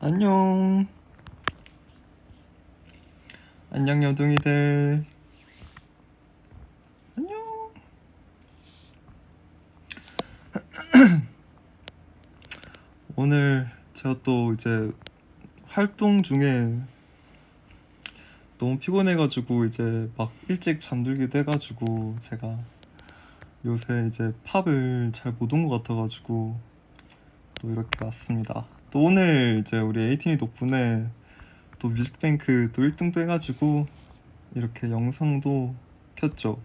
안녕. 안녕, 여둥이들. 안녕. 오늘 제가 또 이제 활동 중에 너무 피곤해가지고 이제 막 일찍 잠들기도 해가지고 제가 요새 이제 팝을 잘 못 온 것 같아가지고 또 이렇게 왔습니다. 또 오늘 이제 우리 에이틴이 덕분에 또 뮤직뱅크 또 1등도 해가지고 이렇게 영상도 켰죠.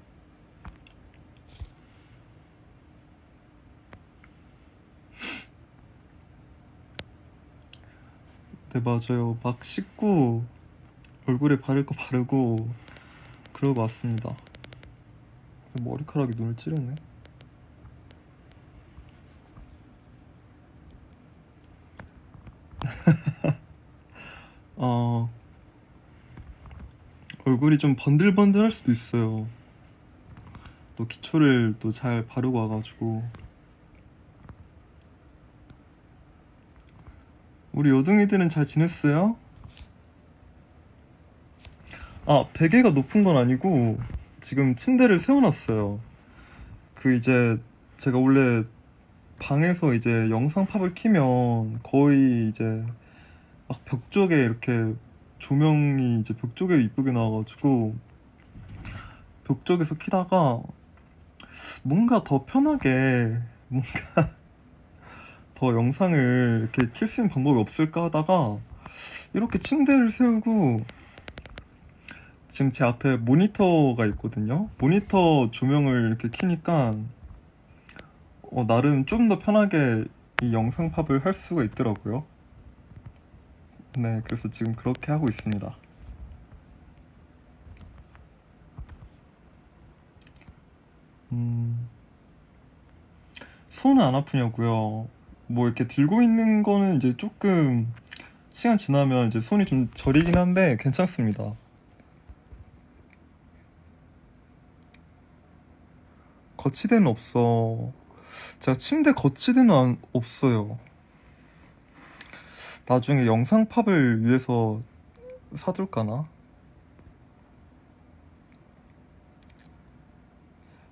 네, 맞아요. 막 씻고 얼굴에 바를 거 바르고 그러고 왔습니다. 머리카락이 눈을 찌르네. 어, 얼굴이 좀 번들번들할 수도 있어요. 또 기초를 또 잘 바르고 와가지고. 우리 요둥이들은 잘 지냈어요? 아, 베개가 높은 건 아니고 지금 침대를 세워놨어요. 그 이제 제가 원래 방에서 이제 영상팝을 키면 거의 이제 막 벽 쪽에 이렇게 조명이 이제 벽 쪽에 이쁘게 나와가지고 벽 쪽에서 키다가 뭔가 더 편하게 뭔가 더 영상을 이렇게 킬 수 있는 방법이 없을까 하다가 이렇게 침대를 세우고 지금 제 앞에 모니터가 있거든요. 모니터 조명을 이렇게 켜니까 나름 좀 더 편하게 이 영상팝을 할 수가 있더라고요. 네, 그래서 지금 그렇게 하고 있습니다. 음, 손은 안 아프냐고요? 뭐 이렇게 들고 있는 거는 이제 조금 시간 지나면 이제 손이 좀 저리긴 한데 괜찮습니다. 거치대는 없어. 제가 침대 거치대는 없어요. 나중에 영상팝을 위해서 사둘까나?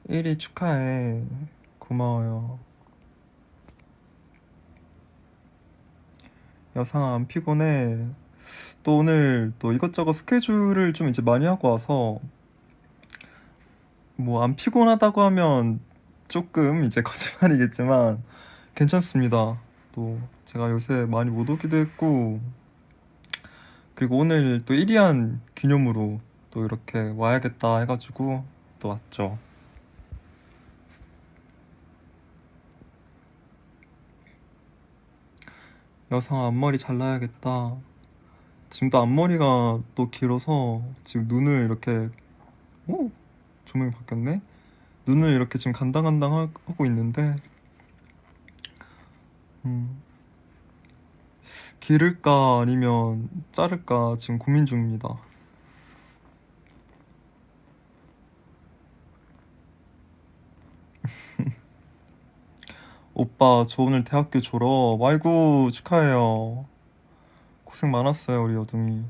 1위 축하해. 고마워요. 여상아, 안 피곤해. 또 오늘 또 이것저것 스케줄을 좀 이제 많이 하고 와서 뭐 안 피곤하다고 하면 조금 이제 거짓말이겠지만 괜찮습니다. 또 제가 요새 많이 못 오기도 했고 그리고 오늘 또 1위한 기념으로 또 이렇게 와야겠다 해가지고 또 왔죠. 여상아, 앞머리 잘라야겠다. 지금 또 앞머리가 또 길어서 지금 눈을 이렇게 오, 조명이 바뀌었네. 눈을 이렇게 지금 간당간당 하고 있는데 음, 기를까 아니면 자를까 지금 고민 중입니다. 오빠, 저 오늘 대학교 졸업. 아이고, 축하해요. 고생 많았어요, 우리 여둥이.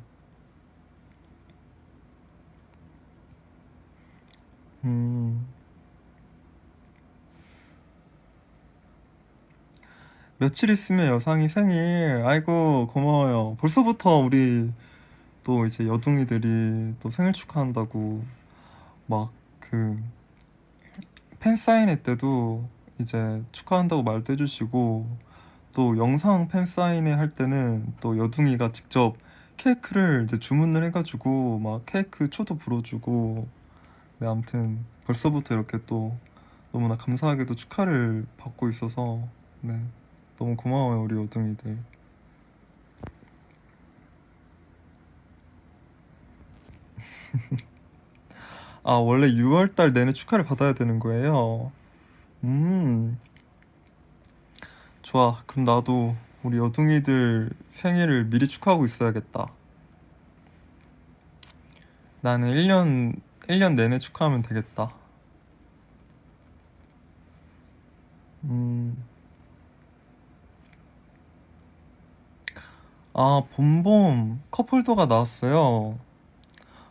음, 며칠 있으면 여상이 생일. 아이고, 고마워요. 벌써부터 우리 또 이제 여둥이들이 또 생일 축하한다고 막 그 팬사인회 때도 이제 축하한다고 말도 해주시고 또 영상 팬사인회 할 때는 또 여둥이가 직접 케이크를 이제 주문을 해가지고 막 케이크 초도 불어주고 네, 아무튼 벌써부터 이렇게 또 너무나 감사하게도 축하를 받고 있어서 네, 너무 고마워요, 우리 여둥이들. 아, 원래 6월달 내내 축하를 받아야 되는 거예요? 음, 좋아. 그럼 나도 우리 여둥이들 생일을 미리 축하하고 있어야겠다. 나는 1년 내내 축하하면 되겠다. 음, 아, 봄봄 컵홀더가 나왔어요.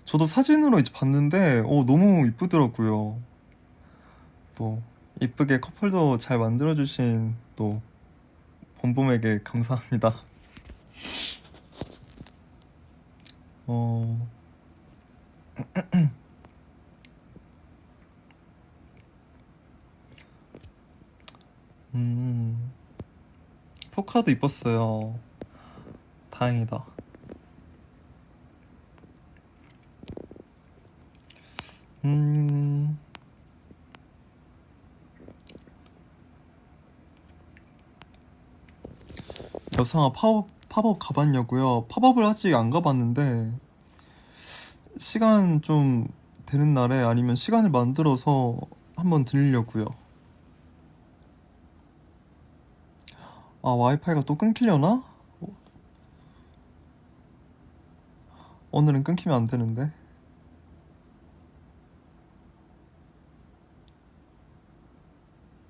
저도 사진으로 이제 봤는데, 너무 이쁘더라고요. 또, 이쁘게 컵홀더 잘 만들어주신 또, 봄봄에게 감사합니다. 어, 음, 포카도 이뻤어요. 다행이다. 음, 여상아 팝업 가봤냐고요? 팝업을 아직 안 가봤는데, 시간 좀 되는 날에 아니면 시간을 만들어서 한번 들리려고요. 아, 와이파이가 또 끊기려나? 오늘은 끊기면 안 되는데.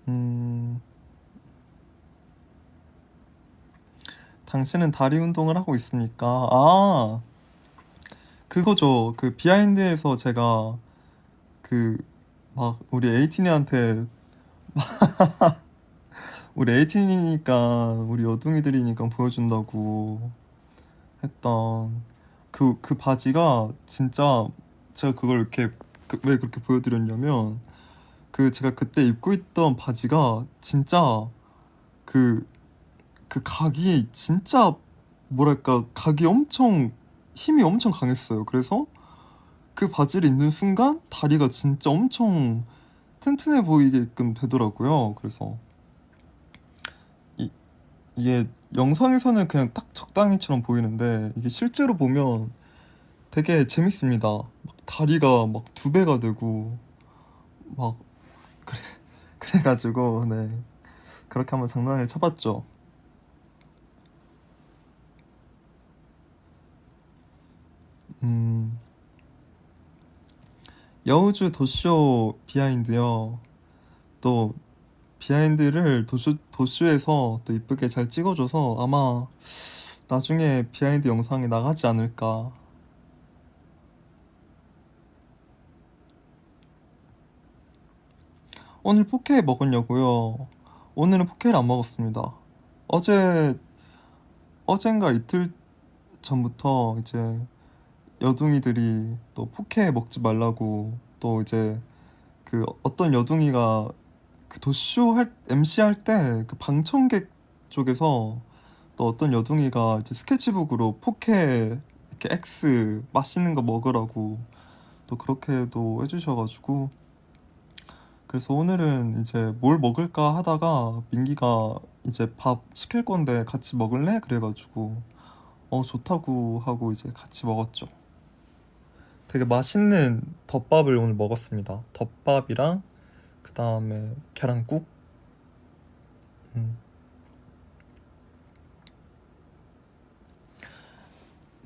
음, 당신은 다리 운동을 하고 있습니까? 아, 그거죠. 그 비하인드에서 제가 그 막 우리 에이틴이니까 우리 여둥이들이니까 보여준다고 했던 그 바지가 진짜 제가 그걸 이렇게 왜 그렇게 보여드렸냐면 제가 그때 입고 있던 바지가 진짜 그 각이 진짜 뭐랄까 각이 엄청 힘이 엄청 강했어요. 그래서 그 바지를 입는 순간 다리가 진짜 엄청 튼튼해 보이게끔 되더라고요. 그래서 이, 이게 영상에서는 그냥 딱 적당히처럼 보이는데 이게 실제로 보면 되게 재밌습니다. 막 다리가 막 2배가 되고 막 그래, 그래가지고 네 그렇게 한번 장난을 쳐봤죠. 음, 여우주 도쇼 비하인드요. 또 비하인드를 도쇼에서 또 이쁘게 잘 찍어줘서 아마 나중에 비하인드 영상이 나가지 않을까. 오늘 포케 먹었냐고요? 오늘은 포케를 안 먹었습니다. 어제 어젠가 이틀 전부터 이제 여둥이들이 또 포케 먹지 말라고 또 이제 그 어떤 여둥이가 그 도쇼 할 MC 할 때 그 방청객 쪽에서 또 어떤 여둥이가 이제 스케치북으로 포케 이렇게 X 맛있는 거 먹으라고 또 그렇게도 해주셔가지고 그래서 오늘은 이제 뭘 먹을까 하다가 민기가 이제 밥 시킬 건데 같이 먹을래? 그래가지고 좋다고 하고 이제 같이 먹었죠. 되게 맛있는 덮밥을 오늘 먹었습니다. 덮밥이랑 그 다음에 계란국. 음.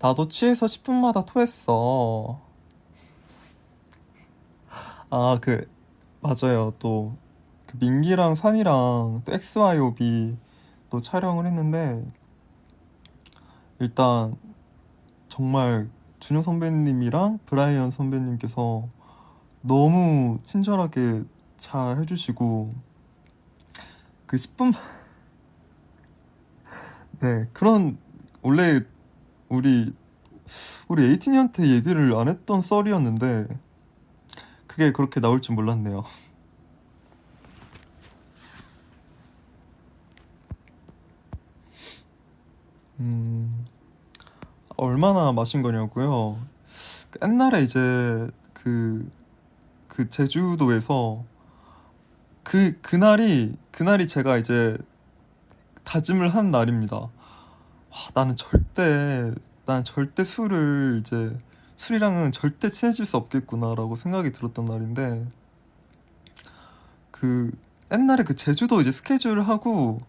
나도 취해서 10분마다 토했어. 아, 맞아요. 또 그 민기랑 산이랑 또 XYOB 또 촬영을 했는데 일단 정말 준호 선배님이랑 브라이언 선배님께서 너무 친절하게 잘 해주시고 그 10분 네 그런 원래 우리 에이틴이한테 얘기를 안 했던 썰이었는데 그게 그렇게 나올 줄 몰랐네요. 음, 얼마나 마신 거냐고요? 옛날에 이제 그 제주도에서 그날이 제가 이제 다짐을 한 날입니다. 와, 나는 절대 술이랑은 절대 친해질 수 없겠구나라고 생각이 들었던 날인데 그 옛날에 그 제주도 이제 스케줄을 하고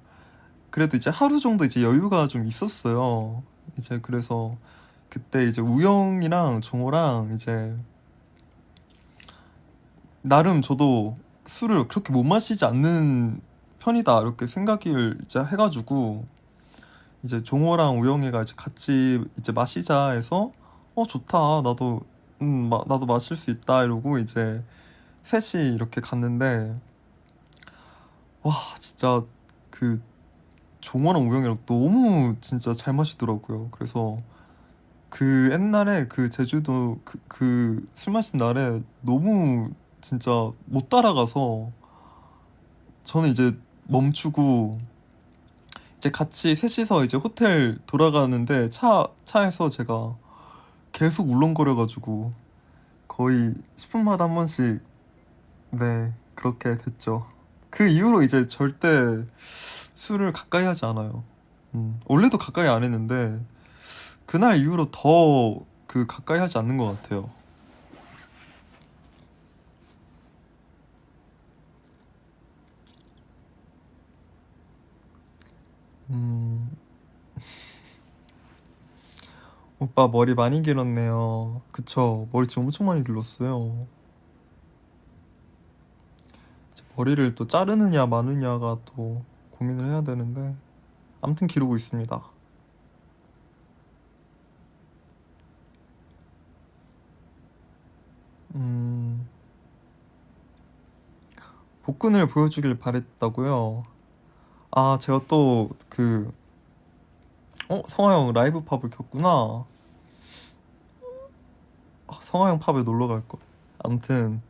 그래도 이제 하루 정도 이제 여유가 좀 있었어요. 이제 그래서 그때 이제 우영이랑 종호랑 이제 나름 저도 술을 그렇게 못 마시지 않는 편이다 이렇게 생각을 이제 해가지고 이제 종호랑 우영이가 이제 같이 이제 마시자 해서 좋다. 나도 마실 수 있다 이러고 이제 셋이 이렇게 갔는데 와 진짜 그 종호랑 우영이랑 너무 진짜 잘 마시더라고요. 그래서 그 옛날에 그 제주도 그 술 마신 날에 너무 진짜 못 따라가서 저는 이제 멈추고 이제 같이 셋이서 이제 호텔 돌아가는데 차에서 제가 계속 울렁거려가지고 거의 10분마다 한 번씩 네 그렇게 됐죠. 그 이후로 이제 절대 술을 가까이 하지 않아요. 원래도 가까이 안 했는데 그날 이후로 더 그 가까이 하지 않는 것 같아요. 음, 오빠 머리 많이 길었네요. 그쵸? 머리 지금 엄청 많이 길렀어요. 이제 머리를 또 자르느냐 마느냐가 또 고민을 해야 되는데 아무튼 기르고 있습니다. 음, 복근을 보여주길 바랬다고요? 아, 제가 또 성화형 라이브 팝을 켰구나. 성화형 팝에 놀러 갈 거. 아무튼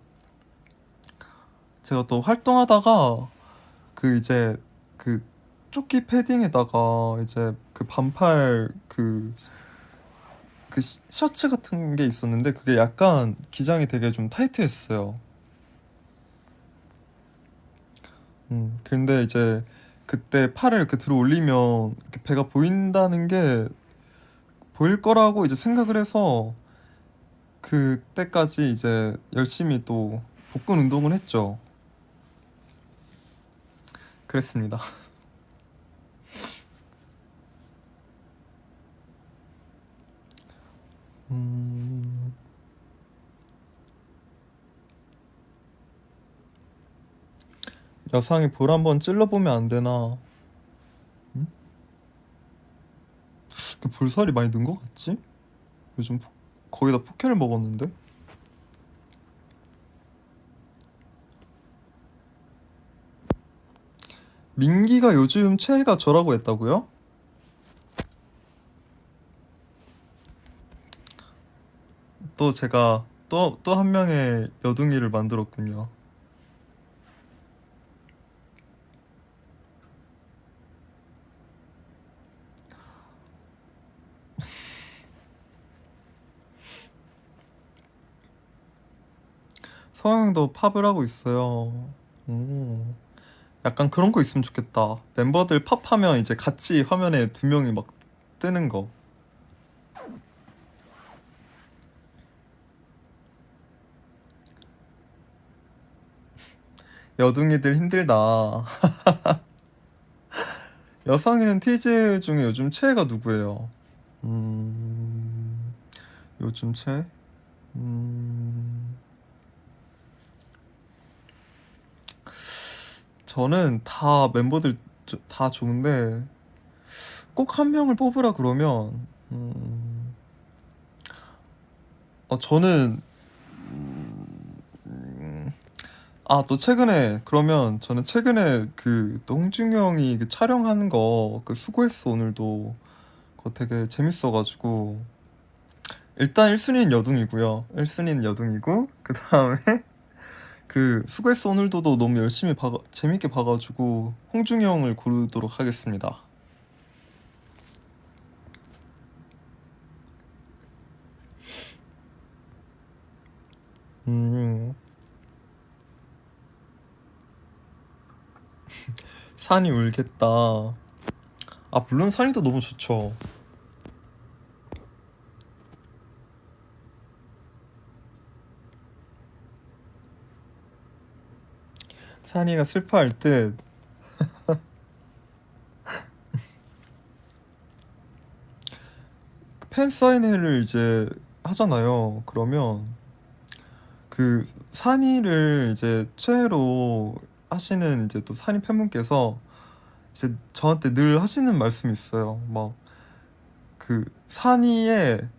제가 또 활동하다가 이제 그 조끼 패딩에다가 이제 그 반팔 셔츠 같은 게 있었는데 그게 약간 기장이 되게 좀 타이트했어요. 근데 이제 그때 팔을 이렇게 들어 올리면 이렇게 배가 보인다는 게 보일 거라고 이제 생각을 해서 그때까지 이제 열심히 또 복근 운동을 했죠. 그랬습니다. 음, 여상이 볼 한번 찔러보면 안 되나? 음? 그 볼살이 많이 는 것 같지? 요즘 거기다 포켓을 먹었는데? 민기가 요즘 최애가 저라고 했다고요? 또 제가 또 한 명의 여둥이를 만들었군요. 서영도 팝을 하고 있어요. 오, 약간 그런 거 있으면 좋겠다. 멤버들 팝하면 이제 같이 화면에 두 명이 막 뜨는 거. 여둥이들 힘들다. 여상이는 티즈 중에 요즘 최애가 누구예요? 음, 요즘 최애? 음, 저는 다 멤버들 다 좋은데 꼭 한 명을 뽑으라 그러면 저는 또 최근에 그러면 저는 최근에 또 홍준이 형이 그 촬영하는 거 수고했어 오늘도 그거 되게 재밌어가지고 일단 1순위는 여둥이고요. 1순위는 여둥이고 그 다음에 수고했어 오늘도도 너무 열심히 재밌게 봐가지고 홍중이 형을 고르도록 하겠습니다. 음, 산이 울겠다. 물론 산이도 너무 좋죠. 산이가 슬퍼할 듯. 팬 사인회를 이제 하잖아요. 그러면 산이를 이제 최애로 하시는 이제 또 산이 팬분께서 이제 저한테 늘 하시는 말씀이 있어요. 막 그 산이의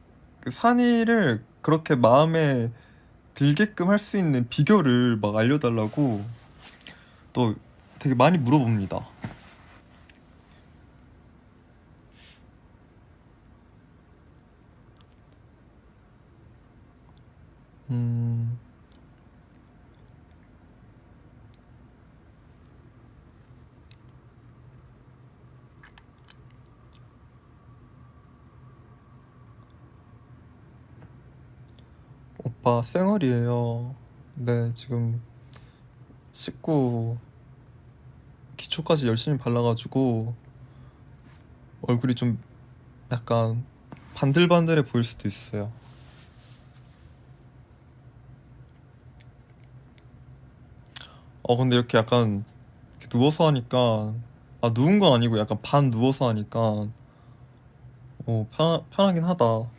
그 산이를 그렇게 마음에 들게끔 할 수 있는 비결을 막 알려달라고 또 되게 많이 물어봅니다. 음, 오빠 쌩얼이에요. 네, 지금 씻고 기초까지 열심히 발라가지고 얼굴이 좀 약간 반들반들해 보일 수도 있어요. 근데 이렇게 약간 이렇게 누워서 하니까, 누운 건 아니고 약간 반 누워서 하니까, 편하긴 하다.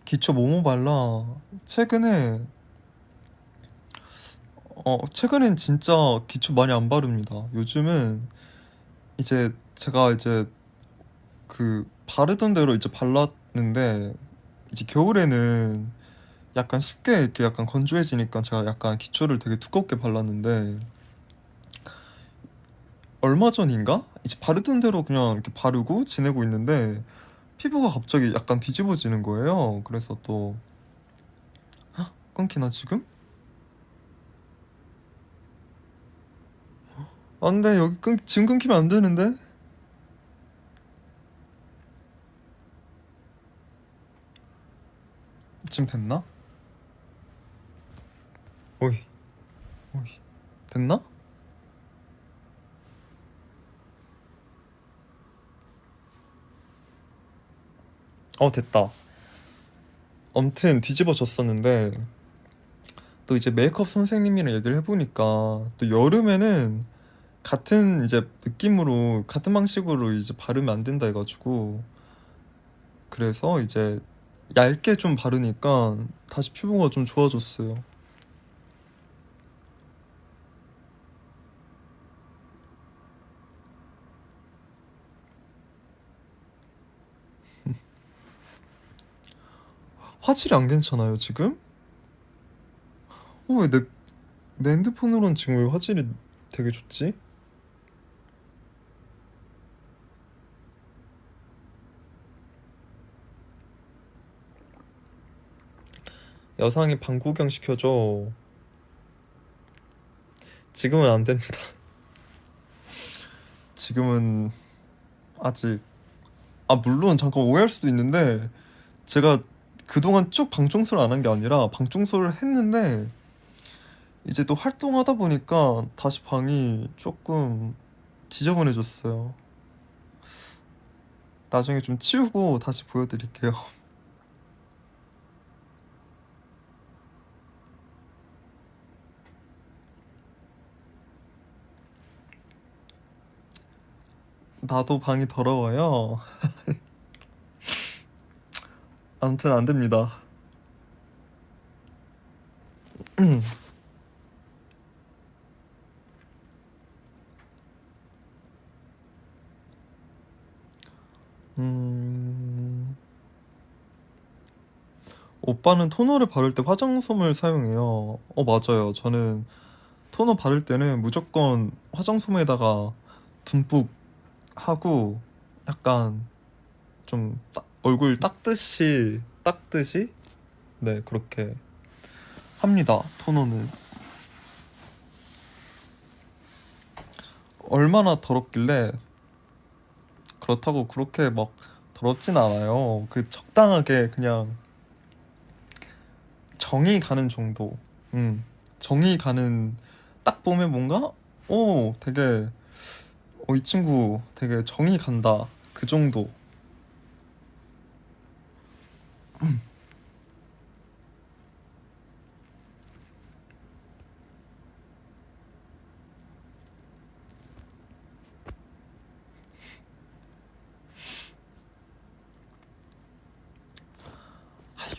기초 뭐뭐 발라? 최근에, 최근엔 진짜 기초 많이 안 바릅니다. 요즘은 이제 제가 이제 그 바르던 대로 이제 발랐는데, 이제 겨울에는 약간 쉽게 이렇게 약간 건조해지니까 제가 약간 기초를 되게 두껍게 발랐는데, 얼마 전인가? 이제 바르던 대로 그냥 이렇게 바르고 지내고 있는데, 피부가 갑자기 약간 뒤집어지는 거예요. 그래서 또 끊기나 지금? 안 돼, 여기 지금 끊기면 안 되는데? 지금 됐나? 오이, 오이. 됐나? 됐다. 엄튼 뒤집어졌었는데, 또 이제 메이크업 선생님이랑 얘기를 해보니까, 또 여름에는 같은 이제 느낌으로, 같은 방식으로 이제 바르면 안 된다 해가지고, 그래서 이제 얇게 좀 바르니까 다시 피부가 좀 좋아졌어요. 화질이 안 괜찮아요, 지금? 왜 내 핸드폰으로는 지금 왜 화질이 되게 좋지? 여상이 방 구경 시켜줘. 지금은 안 됩니다. 지금은 아직, 물론 잠깐 오해할 수도 있는데, 제가 그동안 쭉 방 청소를 안 한 게 아니라 방 청소를 했는데, 이제 또 활동하다 보니까 다시 방이 조금 지저분해졌어요. 나중에 좀 치우고 다시 보여드릴게요. 나도 방이 더러워요. 아무튼 안 됩니다. 음, 오빠는 토너를 바를 때 화장솜을 사용해요. 맞아요. 저는 토너 바를 때는 무조건 화장솜에다가 듬뿍 하고 약간 좀 얼굴 닦듯이 네, 그렇게 합니다. 토너는. 얼마나 더럽길래 그렇다고 그렇게 막 더럽진 않아요. 그 적당하게 그냥 정이 가는 정도. 음, 정이 가는 딱 보면 뭔가 되게 이 친구 되게 정이 간다. 그 정도.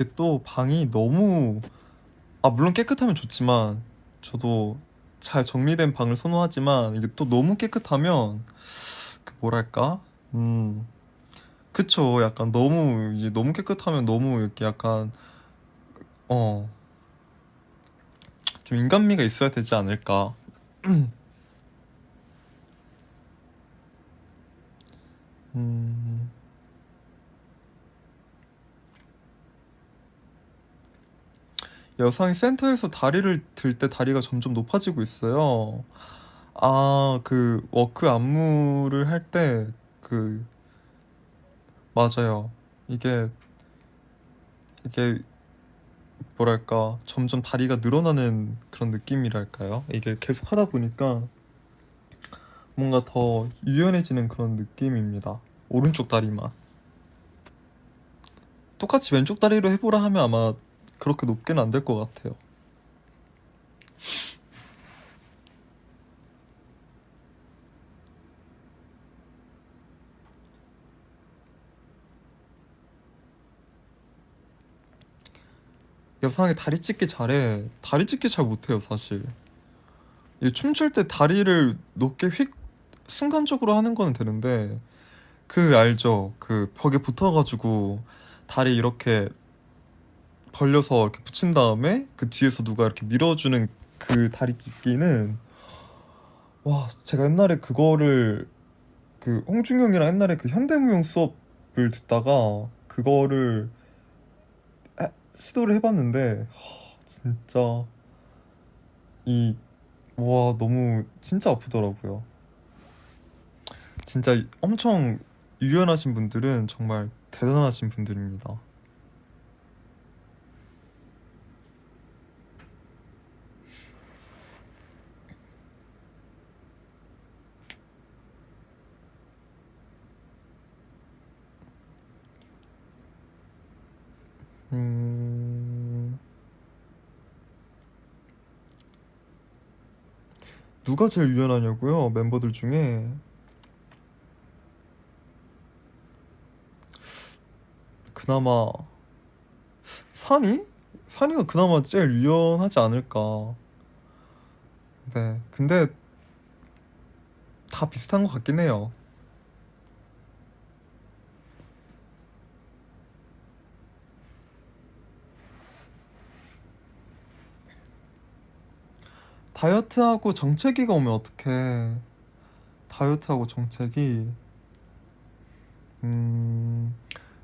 이게 또 방이 너무, 물론 깨끗하면 좋지만, 저도 잘 정리된 방을 선호하지만, 이게 또 너무 깨끗하면, 뭐랄까? 음, 그쵸. 약간 너무, 이제 너무 깨끗하면 너무 이렇게 약간, 어, 좀 인간미가 있어야 되지 않을까. 음, 여성이 센터에서 다리를 들 때 다리가 점점 높아지고 있어요. 그 워크 안무를 할 때, 그, 맞아요. 이게, 이게, 뭐랄까, 점점 다리가 늘어나는 그런 느낌이랄까요? 이게 계속 하다 보니까 뭔가 더 유연해지는 그런 느낌입니다. 오른쪽 다리만. 똑같이 왼쪽 다리로 해보라 하면 아마 그렇게 높게는 안 될 것 같아요. 여상하게 다리 찢기 잘해. 다리 찢기 잘 못해요, 사실. 이 춤출 때 다리를 높게 휙 순간적으로 하는 거는 되는데, 그 알죠? 그 벽에 붙어가지고 다리 이렇게 벌려서 이렇게 붙인 다음에 그 뒤에서 누가 이렇게 밀어주는 그 다리 찢기는, 와, 제가 옛날에 그거를, 그 홍중영이랑 옛날에 그 현대무용 수업을 듣다가 그거를 시도를 해봤는데, 진짜 이, 와, 너무 진짜 아프더라고요. 진짜 엄청 유연하신 분들은 정말 대단하신 분들입니다. 음, 누가 제일 유연하냐고요? 멤버들 중에 그나마 산이? 산이가 그나마 제일 유연하지 않을까. 네, 근데 다 비슷한 것 같긴 해요. 다이어트하고 정체기가 오면 어떡해. 다이어트하고 정체기. 음,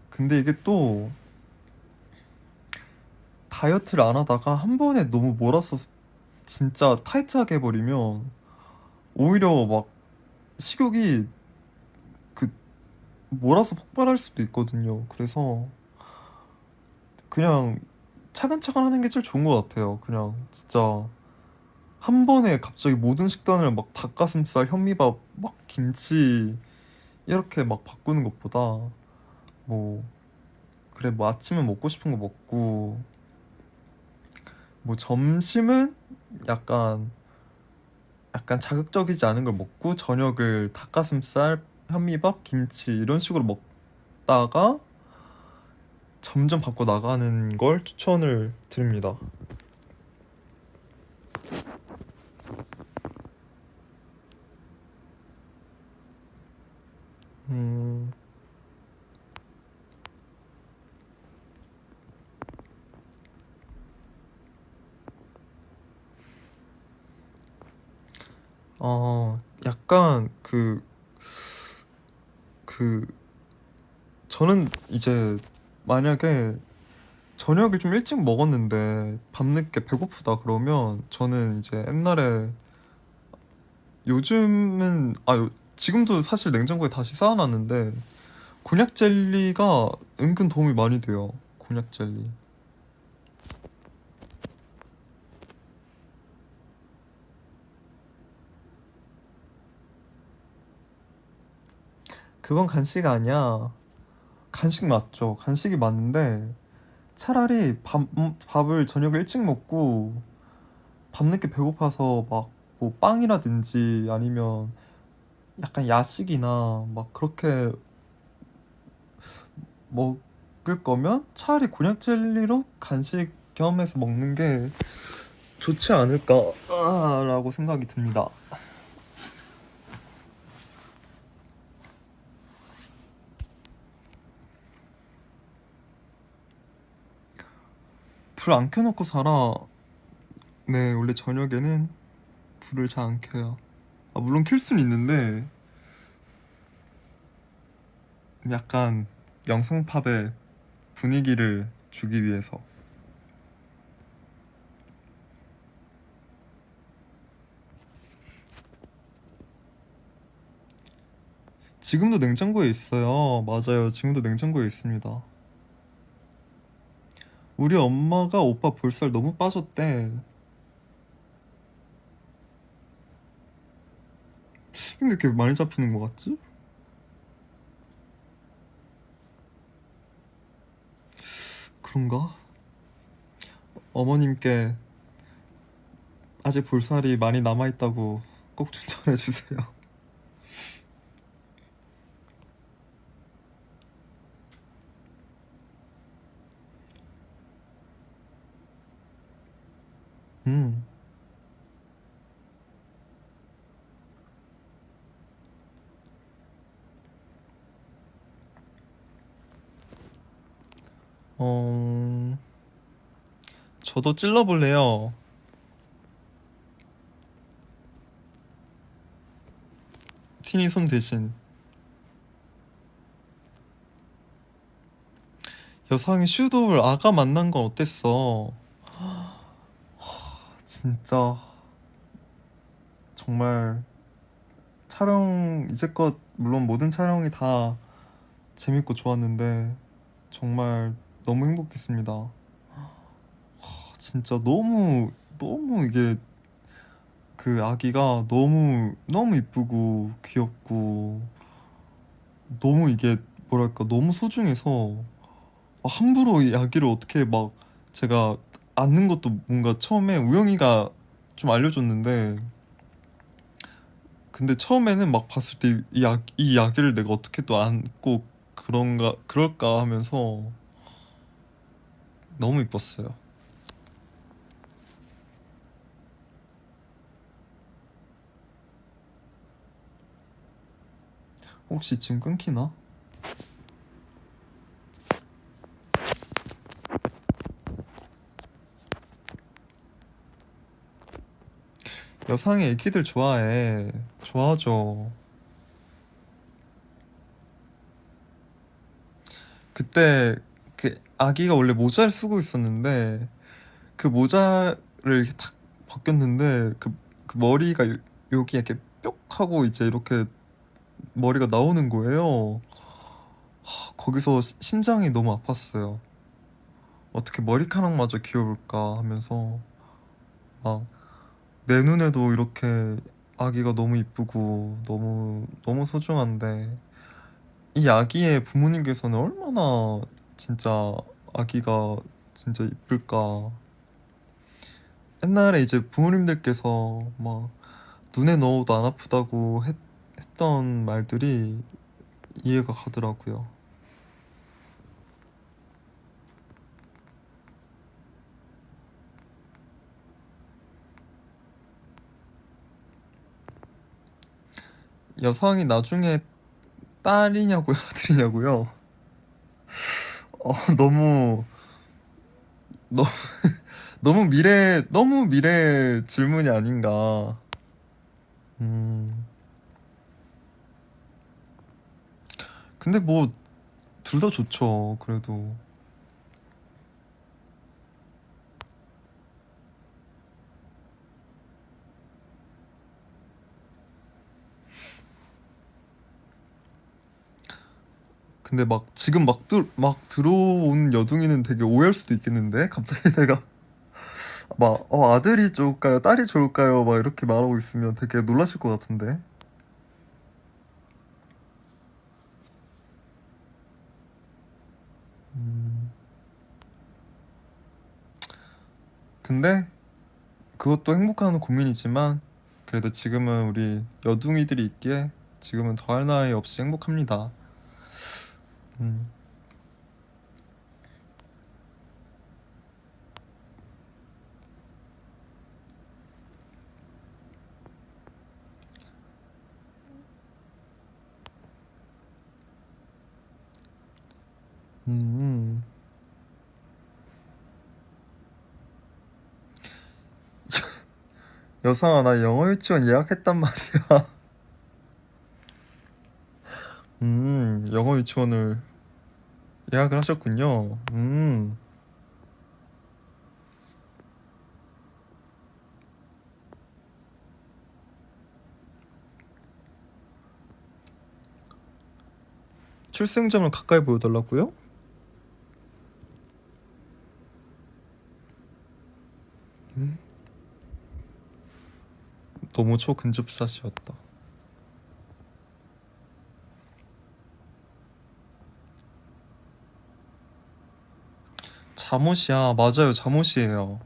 근데 이게 또 다이어트를 안 하다가 한 번에 너무 몰아서 진짜 타이트하게 해버리면 오히려 막 식욕이 그 몰아서 폭발할 수도 있거든요. 그래서 그냥 차근차근 하는 게 제일 좋은 것 같아요. 그냥 진짜 한 번에 갑자기 모든 식단을 막 닭가슴살, 현미밥, 막 김치 이렇게 막 바꾸는 것보다 뭐 그래 뭐 아침은 먹고 싶은 거 먹고 뭐 점심은 약간 약간 자극적이지 않은 걸 먹고 저녁을 닭가슴살, 현미밥, 김치 이런 식으로 먹다가 점점 바꿔 나가는 걸 추천을 드립니다. 음, 약간 그, 저는 이제 만약에 저녁을 좀 일찍 먹었는데 밤늦게 배고프다 그러면 저는 이제 옛날에 요즘은, 지금도 사실 냉장고에 다시 쌓아놨는데 곤약 젤리가 은근 도움이 많이 돼요. 곤약 젤리. 그건 간식 아니야. 간식 맞죠. 간식이 맞는데 차라리 밥을 저녁에 일찍 먹고 밤늦게 배고파서 막 뭐 빵이라든지 아니면 약간 야식이나 막 그렇게 바꿀 거면 차라리 곤약 젤리로 간식 겸해서 먹는 게 좋지 않을까라고 생각이 듭니다. 불 안 켜놓고 살아. 네, 원래 저녁에는 불을 잘 안 켜요. 물론 켤 수는 있는데 약간 영상팝의 분위기를 주기 위해서. 지금도 냉장고에 있어요. 맞아요. 지금도 냉장고에 있습니다. 우리 엄마가 오빠 볼살 너무 빠졌대. 근데 이렇게 많이 잡히는 것 같지? 그런가? 어머님께 아직 볼살이 많이 남아있다고 꼭 좀 전해주세요. 음, 어, 저도 찔러볼래요. 티니 손 대신. 여상이 슈돌 아가 만난 건 어땠어? 진짜 정말 촬영 이제껏 물론 모든 촬영이 다 재밌고 좋았는데 정말 너무 행복했습니다. 진짜 너무 너무 이게 그 아기가 너무 너무 이쁘고 귀엽고 너무 이게 뭐랄까 너무 소중해서 함부로 이 아기를 어떻게 막 제가 안는 것도 뭔가 처음에 우영이가 좀 알려줬는데 근데 처음에는 막 봤을 때 이 아기를 내가 어떻게 또 안고 그럴까 하면서 너무 이뻤어요. 혹시 지금 끊기나? 여상이 애기들 좋아해. 좋아하죠. 그때 그 아기가 원래 모자를 쓰고 있었는데 그 모자를 이렇게 탁 벗겼는데 그 머리가 여기 이렇게 뿅 하고 이제 이렇게 머리가 나오는 거예요. 거기서 심장이 너무 아팠어요. 어떻게 머리카락마저 귀여울까 하면서 막 내 눈에도 이렇게 아기가 너무 이쁘고 너무 너무 소중한데 이 아기의 부모님께서는 얼마나 진짜 아기가 진짜 이쁠까. 옛날에 이제 부모님들께서 막 눈에 넣어도 안 아프다고 했던 말들이 이해가 가더라고요. 여성이 나중에 딸이냐고요, 아들이냐고요? 너무 너무 너무 미래 질문이 아닌가. 음, 근데 뭐 둘 다 좋죠. 그래도 근데 막 지금 막 들어온 여둥이는 되게 오해할 수도 있겠는데 갑자기 내가 막 아들이 좋을까요, 딸이 좋을까요, 막 이렇게 말하고 있으면 되게 놀라실 것 같은데. 음, 근데 그것도 행복한 고민이지만 그래도 지금은 우리 여둥이들이 있기에 지금은 더할 나위 없이 행복합니다. 음, 여상아, 나 영어 유치원 예약했단 말이야. 영어 유치원을 예약을 하셨군요. 출생점을 가까이 보여달라고요? 너무 초근접샷이었다. 잠옷이야. 맞아요. 잠옷이에요.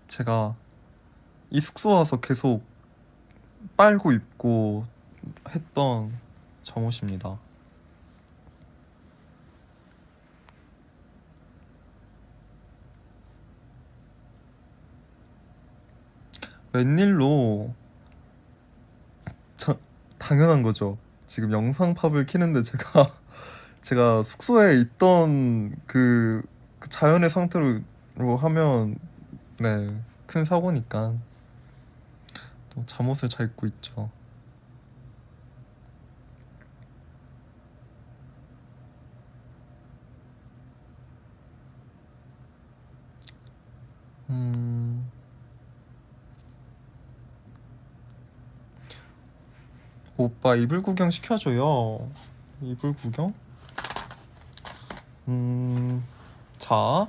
제가 이 숙소 와서 계속 빨고 입고 했던 잠옷입니다. 웬일로? 당연한 거죠. 지금 영상팝을 키는데 제가 숙소에 있던 그 자연의 상태로 하면 네, 큰 사고니까 또 잠옷을 잘 입고 있죠. 음, 오빠 이불 구경 시켜줘요. 이불 구경? 자,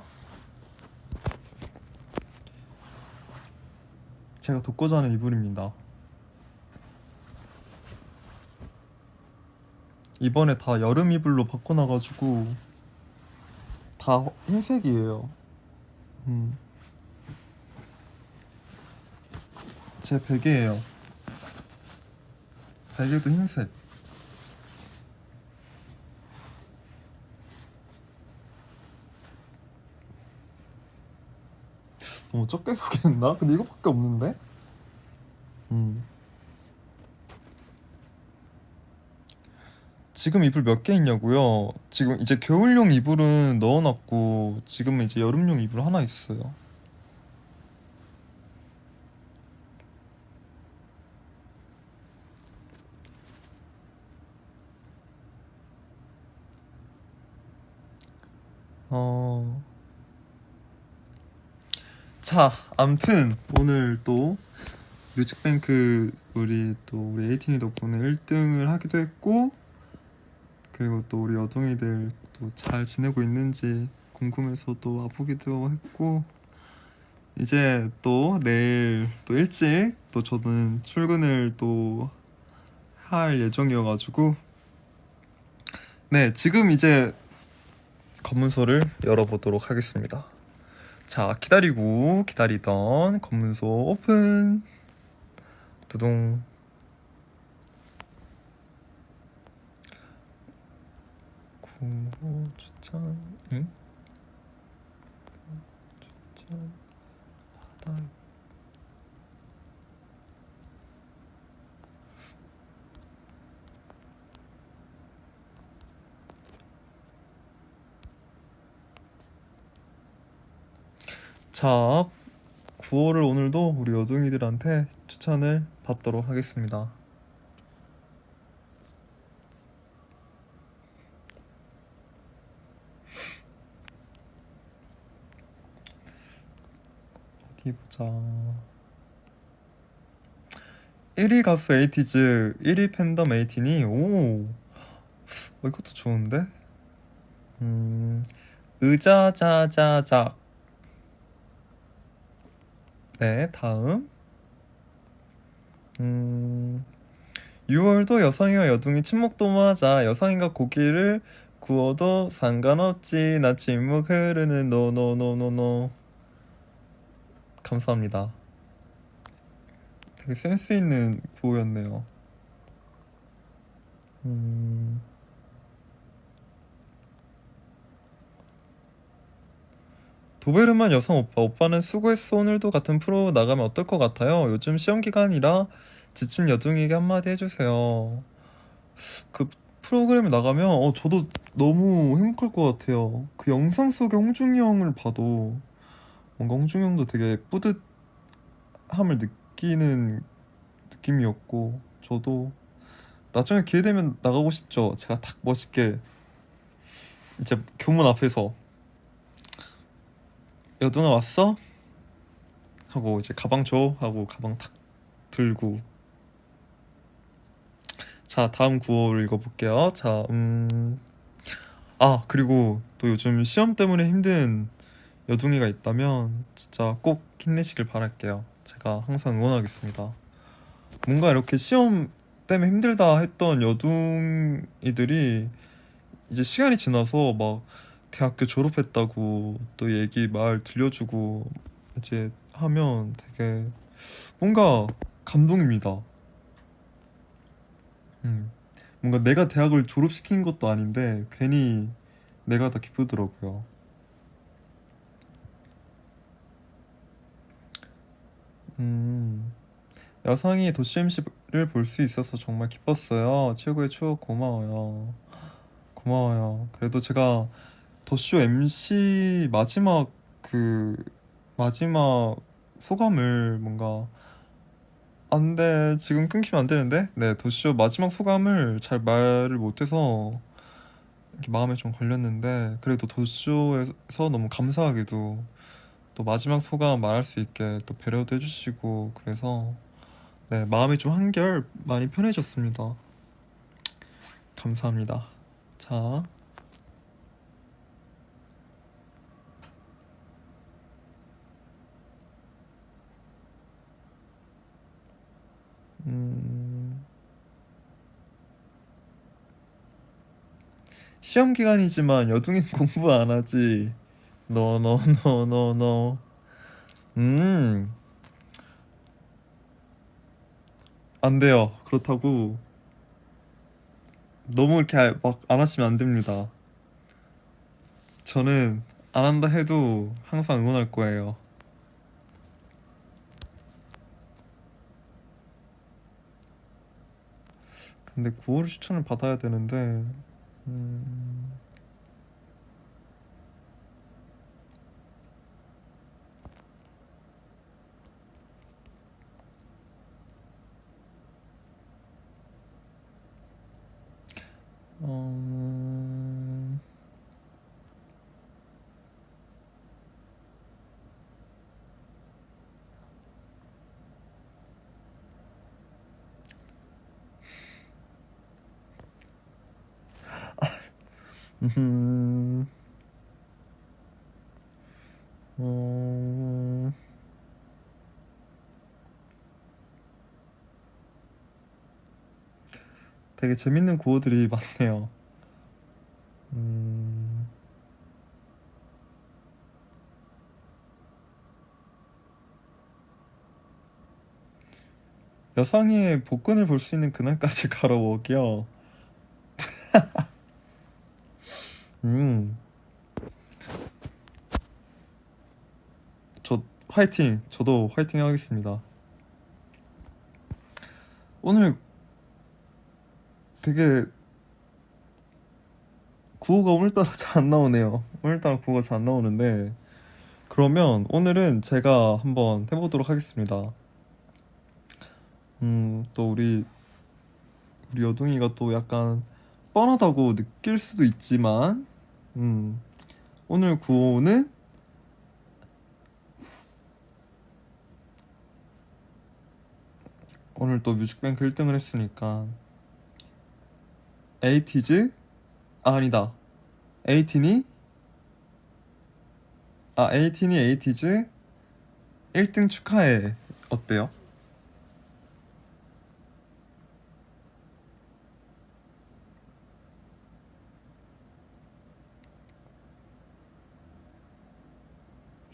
제가 돕고자 하는 이불입니다. 이번에 다 여름 이불로 바꿔놔가지고 다 흰색이에요. 음, 제 베개예요. 베개도 흰색. 너무 적게 소개했나? 근데 이거밖에 없는데? 음. 지금 이불 몇 개 있냐고요? 지금 이제 겨울용 이불은 넣어놨고 지금은 이제 여름용 이불 하나 있어요. 어... 자, 암튼 오늘 또 뮤직뱅크 우리 에이틴이 덕분에 1등을 하기도 했고, 그리고 또 우리 여동이들 또 잘 지내고 있는지 궁금해서 또 와보기도 했고, 이제 또 내일 또 일찍 또 저는 출근을 또 할 예정이어가지고, 네, 지금 이제 검문소를 열어보도록 하겠습니다. 자, 기다리던 검문소 오픈. 두둥. 구호 추천. 응? 추천 받아. 자, 9호를 오늘도 우리 여둥이들한테 추천을 받도록 하겠습니다. 어디 보자. 1위 가수 에이티즈, 1위 팬덤 에이틴이, 이것도 좋은데? 의자자자작. 네, 다음. 6월도 여성이와 여동이 친목도모 하자. 여성이가 고기를 구워도 상관없지. 나 침묵 흐르는 노노노노노. 감사합니다. 되게 센스 있는 구호였네요. 도베르만 여성 오빠는 수고했어. 오늘도 같은 프로 나가면 어떨 것 같아요? 요즘 시험 기간이라 지친 여둥이에게 한마디 해주세요. 그 프로그램에 나가면 저도 너무 행복할 것 같아요. 그 영상 속의 홍중이 형을 봐도 뭔가 홍중이 형도 되게 뿌듯함을 느끼는 느낌이었고, 저도 나중에 기회 되면 나가고 싶죠. 제가 딱 멋있게 이제 교문 앞에서 여동아 왔어? 하고 이제 가방 줘 하고 가방 탁 들고. 자, 다음 구호를 읽어볼게요. 자, 그리고 또 요즘 시험 때문에 힘든 여둥이가 있다면 진짜 꼭 힘내시길 바랄게요. 제가 항상 응원하겠습니다. 뭔가 이렇게 시험 때문에 힘들다 했던 여둥이들이 이제 시간이 지나서 막 대학교 졸업했다고 또 얘기 말 들려주고 이제 하면 되게 뭔가 감동입니다. 음. 뭔가 내가 대학을 졸업시킨 것도 아닌데 괜히 내가 더 기쁘더라고요. 음. 여상이 도시 MC를 볼 수 있어서 정말 기뻤어요. 최고의 추억 고마워요. 고마워요. 그래도 제가 더쇼 MC 마지막 소감을 뭔가 안 돼. 지금 끊기면 안 되는데? 네, 도쇼 마지막 소감을 잘 말을 못해서 이렇게 마음에 좀 걸렸는데, 그래도 도쇼에서 너무 감사하게도 또 마지막 소감 말할 수 있게 또 배려도 해주시고, 그래서 네, 마음이 좀 한결 많이 편해졌습니다. 감사합니다. 자, 음, 시험 기간이지만 여둥이 공부 안 하지. 너. 음, 안 돼요. 그렇다고 너무 이렇게 막 안 하시면 안 됩니다. 저는 안 한다 해도 항상 응원할 거예요. 근데 9월 추천을 받아야 되는데, 음, 음, 음, 음, 되게 재밌는 구호들이 많네요. 음, 여상의 복근을 볼 수 있는 그날까지 가러오기요. 음, 저 화이팅. 저도 화이팅 하겠습니다. 오늘 되게 구호가 오늘따라 잘 안 나오네요. 오늘따라 구호가 잘 안 나오는데, 그러면 오늘은 제가 한번 해보도록 하겠습니다. 또 우리 여둥이가 또 약간 뻔하다고 느낄 수도 있지만, 음, 오늘 구호는 오늘 또 뮤직뱅크 1등을 했으니까 에이티즈? 아니다. 에이틴이? 에이틴이 에이티즈 1등 축하해. 어때요?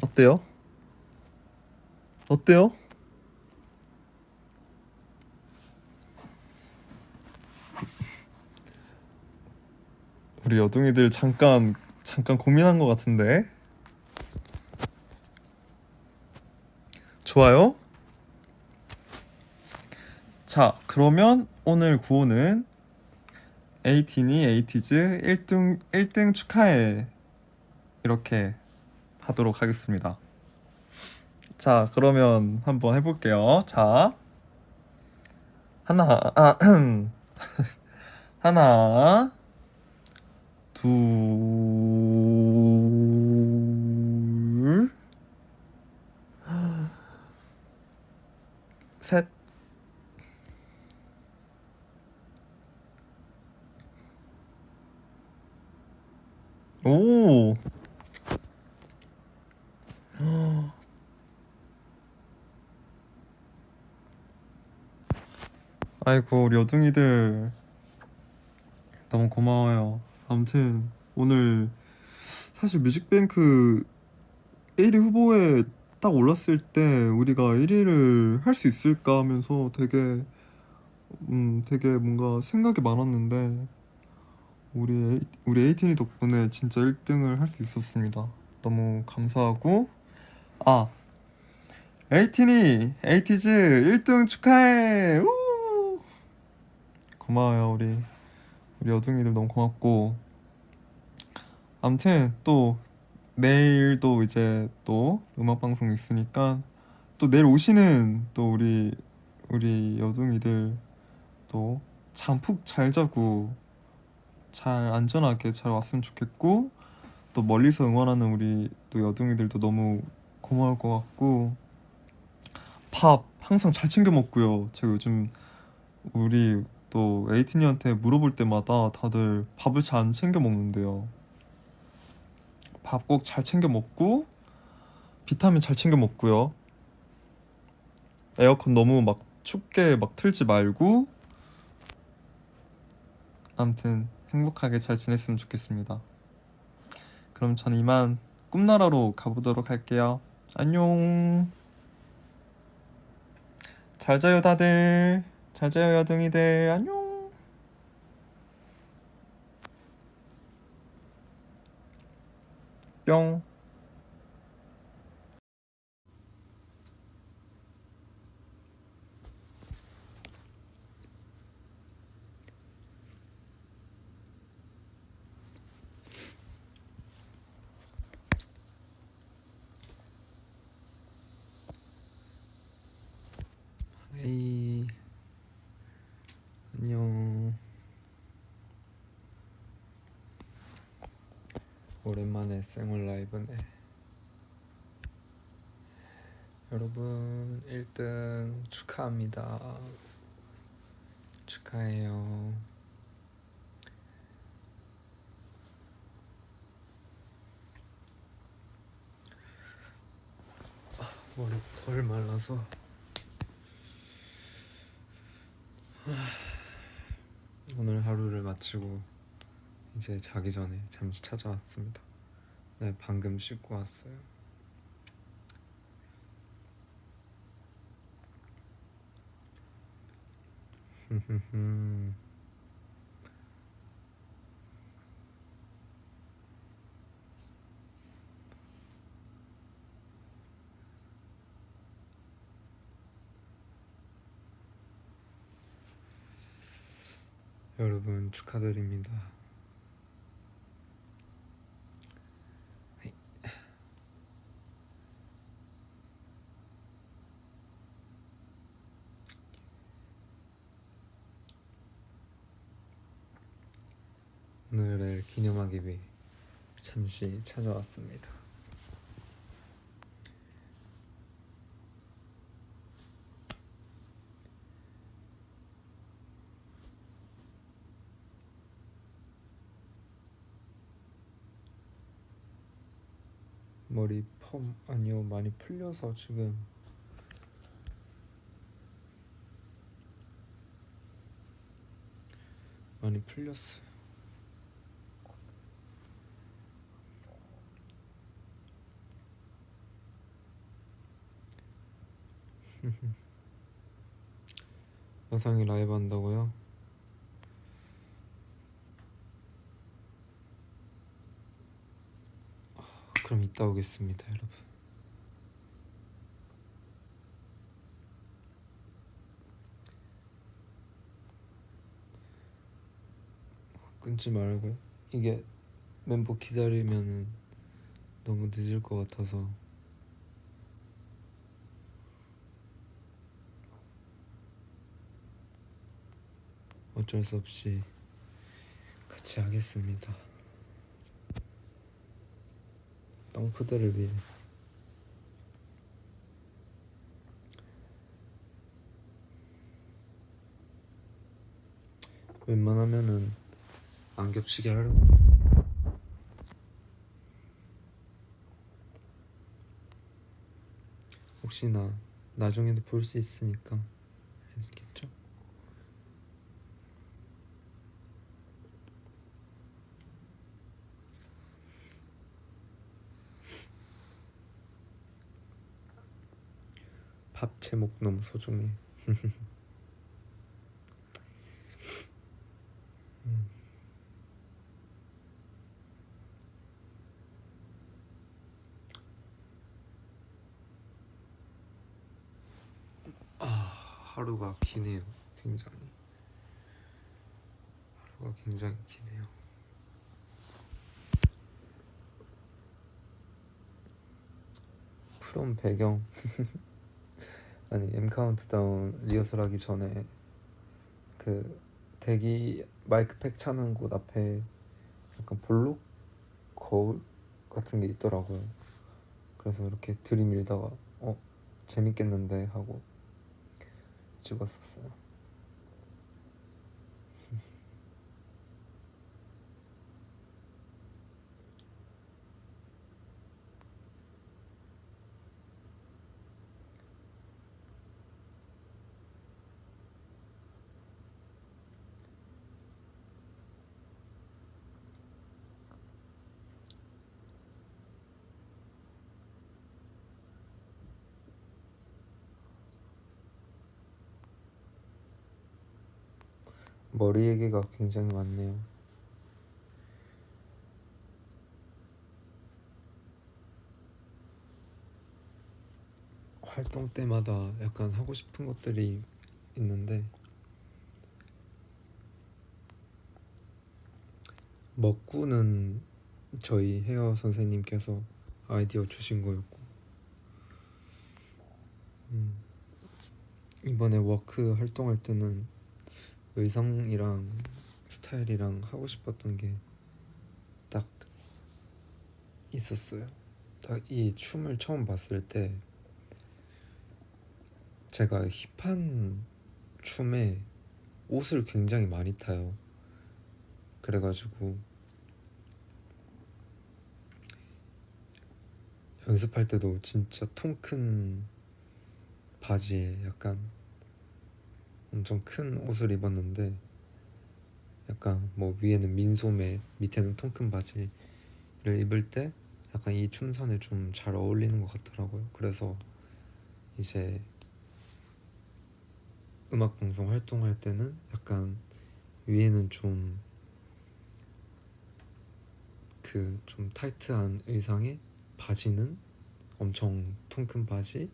어때요? 어때요? 우리 여둥이들 잠깐 고민한 것 같은데. 좋아요? 자, 그러면 오늘 구호는 에이틴이 에이티즈 1등 축하해. 이렇게 하도록 하겠습니다. 자, 그러면 한번 해볼게요. 자, 하나, 하나, 둘, 셋. 오! 아이고, 우리 여둥이들 너무 고마워요. 아무튼 오늘 사실 뮤직뱅크 1위 후보에 딱 올랐을 때 우리가 1위를 할 수 있을까 하면서 되게 뭔가 생각이 많았는데 우리 에이틴이 덕분에 진짜 1등을 할 수 있었습니다. 너무 감사하고 아 에이티즈 1등 축하해. 우! 고마워요 우리 여둥이들 너무 고맙고 아무튼 또 내일도 이제 또 음악 방송 있으니까 또 내일 오시는 또 우리 여둥이들 또 잠 푹 잘 자고 잘 안전하게 잘 왔으면 좋겠고 또 멀리서 응원하는 우리 또 여둥이들도 너무 고마울 것 같고 밥 항상 잘 챙겨 먹고요. 제가 요즘 우리 또 에이틴이한테 물어볼 때마다 다들 밥을 잘 안 챙겨 먹는데요. 밥 꼭 잘 챙겨 먹고 비타민 잘 챙겨 먹고요. 에어컨 너무 막 춥게 막 틀지 말고 아무튼 행복하게 잘 지냈으면 좋겠습니다. 그럼 전 이만 꿈나라로 가보도록 할게요. 안녕. 잘 자요 다들. 잘 자요 여둥이들. 안녕. 뿅. 에이, 안녕. 오랜만에 생얼 라이브네. 여러분 1등 축하합니다. 축하해요. 머리 덜 말라서 오늘 하루를 마치고 이제 자기 전에 잠시 찾아왔습니다. 네, 방금 씻고 왔어요. 여러분 축하드립니다. 오늘을 기념하기 위해 잠시 찾아왔습니다. 머리 아니요, 많이 풀려서 지금 많이 풀렸어요. 여상이 라이브 한다고요? 그럼 이따 오겠습니다, 여러분. 끊지 말고요. 이게 멤버 기다리면 너무 늦을 것 같아서 어쩔 수 없이 같이 하겠습니다. 덩푸들을 위해. 웬만하면은 안 겹치게 하려고. 혹시나 나중에도 볼 수 있으니까 했겠죠? 밥 제목 너무 소중해. 하루가 기네요. 굉장히. 하루가 굉장히 기네요. 프롬 배경. 아니 M 카운트다운 리허설 하기 전에 그 대기 마이크팩 차는 곳 앞에 약간 볼록 거울 같은 게 있더라고요. 그래서 이렇게 들이밀다가 재밌겠는데 하고 찍었었어요. 머리 얘기가 굉장히 많네요. 활동 때마다 약간 하고 싶은 것들이 있는데 먹구는 저희 헤어 선생님께서 아이디어 주신 거였고 이번에 워크 활동할 때는 의상이랑 스타일이랑 하고 싶었던 게 딱 있었어요. 딱 이 춤을 처음 봤을 때 제가 힙한 춤에 옷을 굉장히 많이 타요. 그래가지고 연습할 때도 진짜 통 큰 바지에 약간 엄청 큰 옷을 입었는데 약간 뭐 위에는 민소매 밑에는 통 큰 바지를 입을 때 약간 이 춤선에 좀 잘 어울리는 것 같더라고요. 그래서 이제 음악 방송 활동할 때는 약간 위에는 좀 좀 타이트한 의상에 바지는 엄청 통 큰 바지,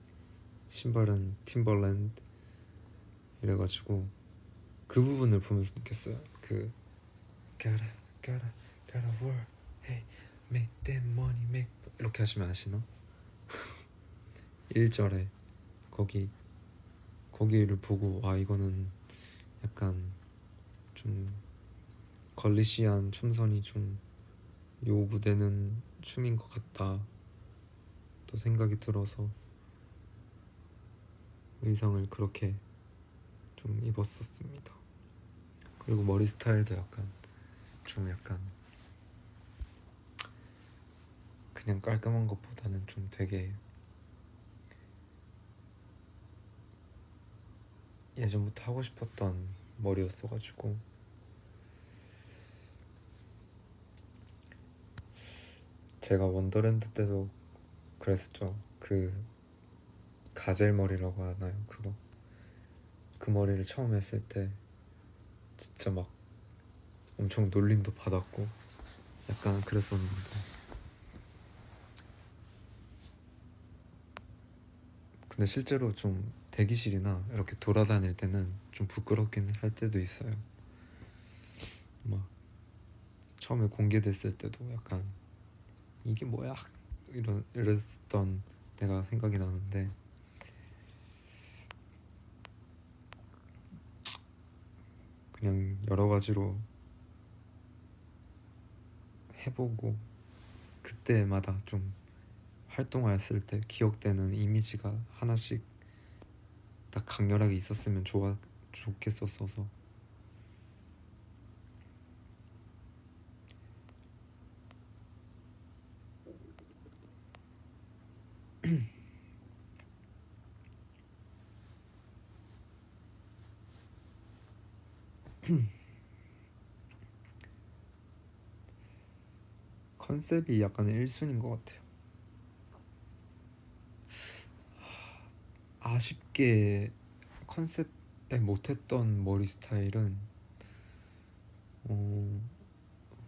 신발은 팀벌랜드 이래가지고 그 부분을 보면서 느꼈어요. gotta gotta gotta work, hey make that money make 이렇게 하시면 아시나? 1절에 거기를 보고 이거는 약간 좀 걸리시한 춤선이 좀 요구되는 춤인 것 같다 또 생각이 들어서 의상을 그렇게 좀 입었었습니다. 그리고 머리 스타일도 약간 그냥 깔끔한 것보다는 좀 되게 예전부터 하고 싶었던 머리였어가지고 제가 원더랜드 때도 그랬었죠. 가젤 머리라고 하나요? 그 머리를 처음 했을 때 진짜 막 엄청 놀림도 받았고 약간 그랬었는데 근데 실제로 좀 대기실이나 이렇게 돌아다닐 때는 좀 부끄럽긴 할 때도 있어요. 막 처음에 공개됐을 때도 약간 이게 뭐야 이랬던 내가 생각이 나는데 그냥 여러 가지로 해보고 그때마다 좀 활동했을 때 기억되는 이미지가 하나씩 딱 강렬하게 있었으면 좋겠었어서. 컨셉이 약간 1순위인 것 같아요. 아쉽게 컨셉에 못했던 머리 스타일은 어,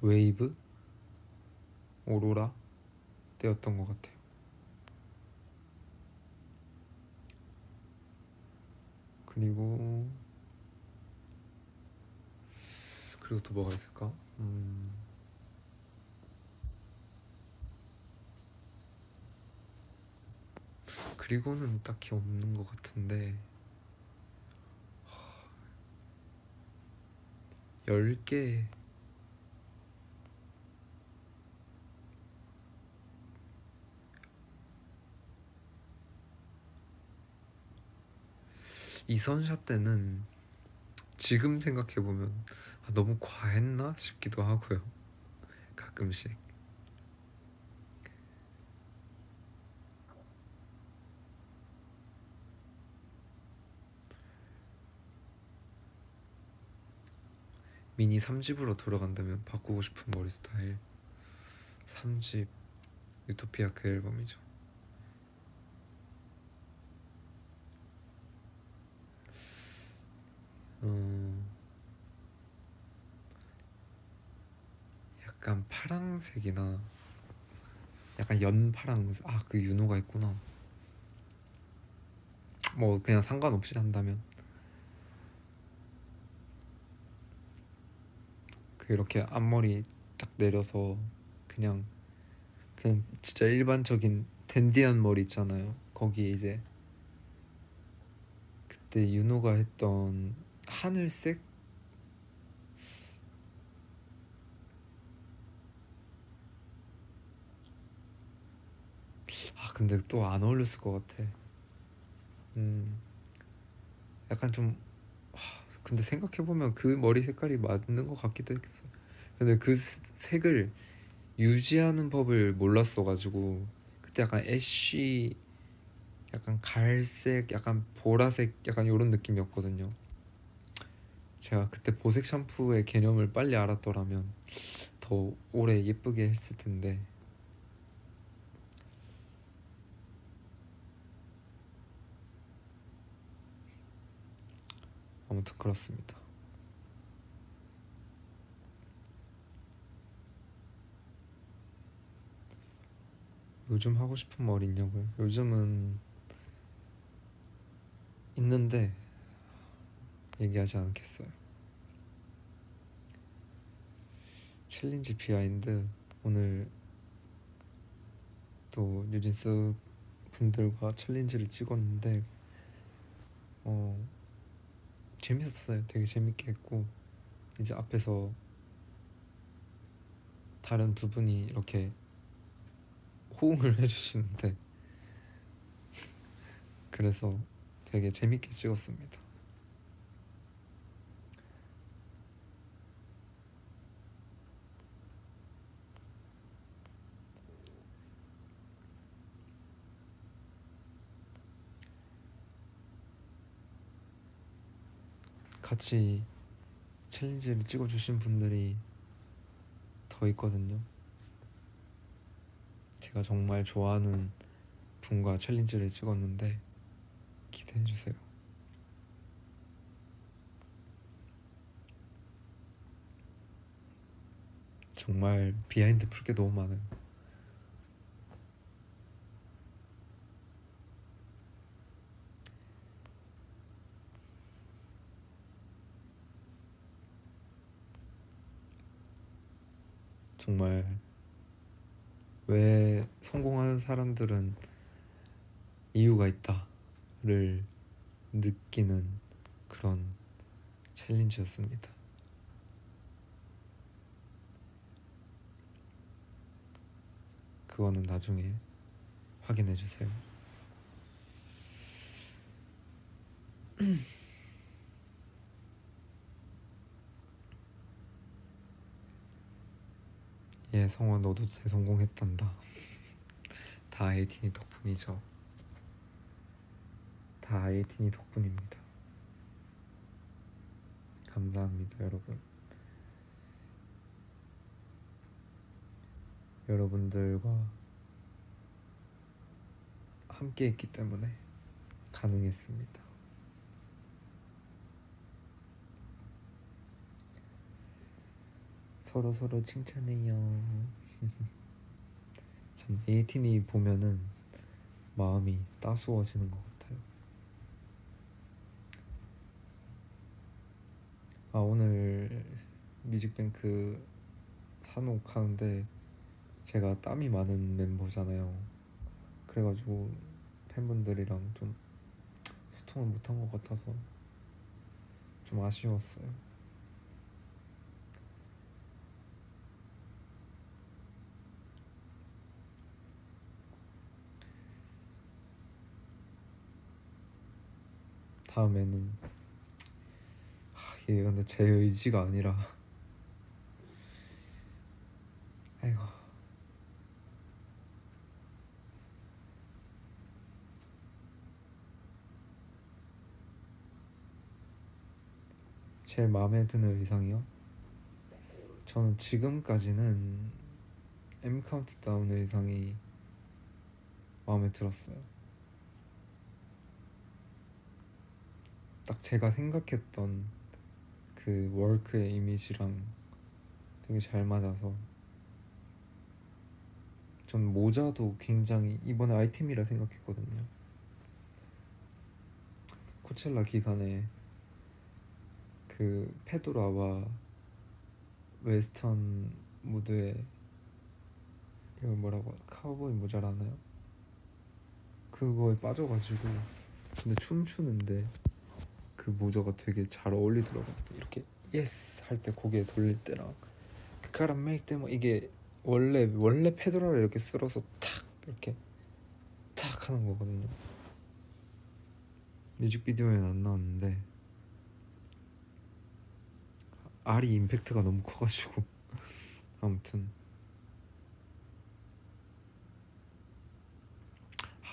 웨이브? 오로라? 때였던 것 같아요. 그리고 또 뭐가 있을까? 그리고는 딱히 없는 것 같은데 10개 이선샷 때는 지금 생각해보면 너무 과했나 싶기도 하고요. 가끔씩 미니 3집으로 돌아간다면 바꾸고 싶은 머리 스타일 3집 유토피아 그 앨범이죠. 약간 파랑색이나 약간 연파랑색. 그 윤호가 있구나. 뭐 그냥 상관없이 한다면 이렇게 앞머리 딱 내려서 그냥 진짜 일반적인 댄디한 머리 있잖아요. 거기에 이제 그때 윤호가 했던 하늘색? 근데 또 안 어울렸을 것 같아. 약간 좀 근데 생각해보면 그 머리 색깔이 맞는 것 같기도 했어. 근데 그 색을 유지하는 법을 몰랐어가지고 그때 약간 애쉬, 약간 갈색, 약간 보라색, 약간 이런 느낌이었거든요. 제가 그때 보색 샴푸의 개념을 빨리 알았더라면 더 오래 예쁘게 했을 텐데. 아무튼 그렇습니다. 요즘 하고 싶은 머리 있냐고요? 요즘은 있는데 얘기하지 않겠어요. 챌린지 비하인드, 오늘 또 뉴진스 분들과 챌린지를 찍었는데 재밌었어요. 되게 재밌게 했고, 이제 앞에서 다른 두 분이 이렇게 호응을 해주시는데 그래서 되게 재밌게 찍었습니다. 같이 챌린지를 찍어주신 분들이 더 있거든요. 제가 정말 좋아하는 분과 챌린지를 찍었는데 기대해주세요. 정말 비하인드 풀 게 너무 많아요. 정말 왜 성공하는 사람들은 이유가 있다를 느끼는 그런 챌린지였습니다. 그거는 나중에 확인해 주세요. 예, 성원 너도 대성공했단다. 다 에이틴이 덕분이죠. 다 에이틴이 덕분입니다. 감사합니다, 여러분. 여러분들과 함께 했기 때문에 가능했습니다. 서로 칭찬해요. 참 에이틴이 보면은 마음이 따스워지는 것 같아요. 아, 오늘 뮤직뱅크 산옥 하는데 제가 땀이 많은 멤버잖아요. 그래가지고 팬분들이랑 좀 소통을 못한 것 같아서 좀 아쉬웠어요. 다음에는 이게 근데 제 의지가 아니라 아이고, 제일 마음에 드는 의상이요? 저는 지금까지는 M 카운트다운 의상이 마음에 들었어요. 딱 제가 생각했던 그 월크의 이미지랑 되게 잘 맞아서. 전 모자도 굉장히 이번에 아이템이라 생각했거든요. 코첼라 기간에 그 페도라와 웨스턴 무드에 이거 뭐라고 카우보이 모자라나요? 그거에 빠져가지고 근데 춤추는데 그 모자가 되게 잘 어울리더라고요. 이렇게 예스 할 때 고개 돌릴 때랑 그 카라멜 때뭐 이게 원래 페도라를 이렇게 쓸어서 탁 이렇게 탁 하는 거거든요. 뮤직비디오에는 안 나왔는데 알이 임팩트가 너무 커가지고 아무튼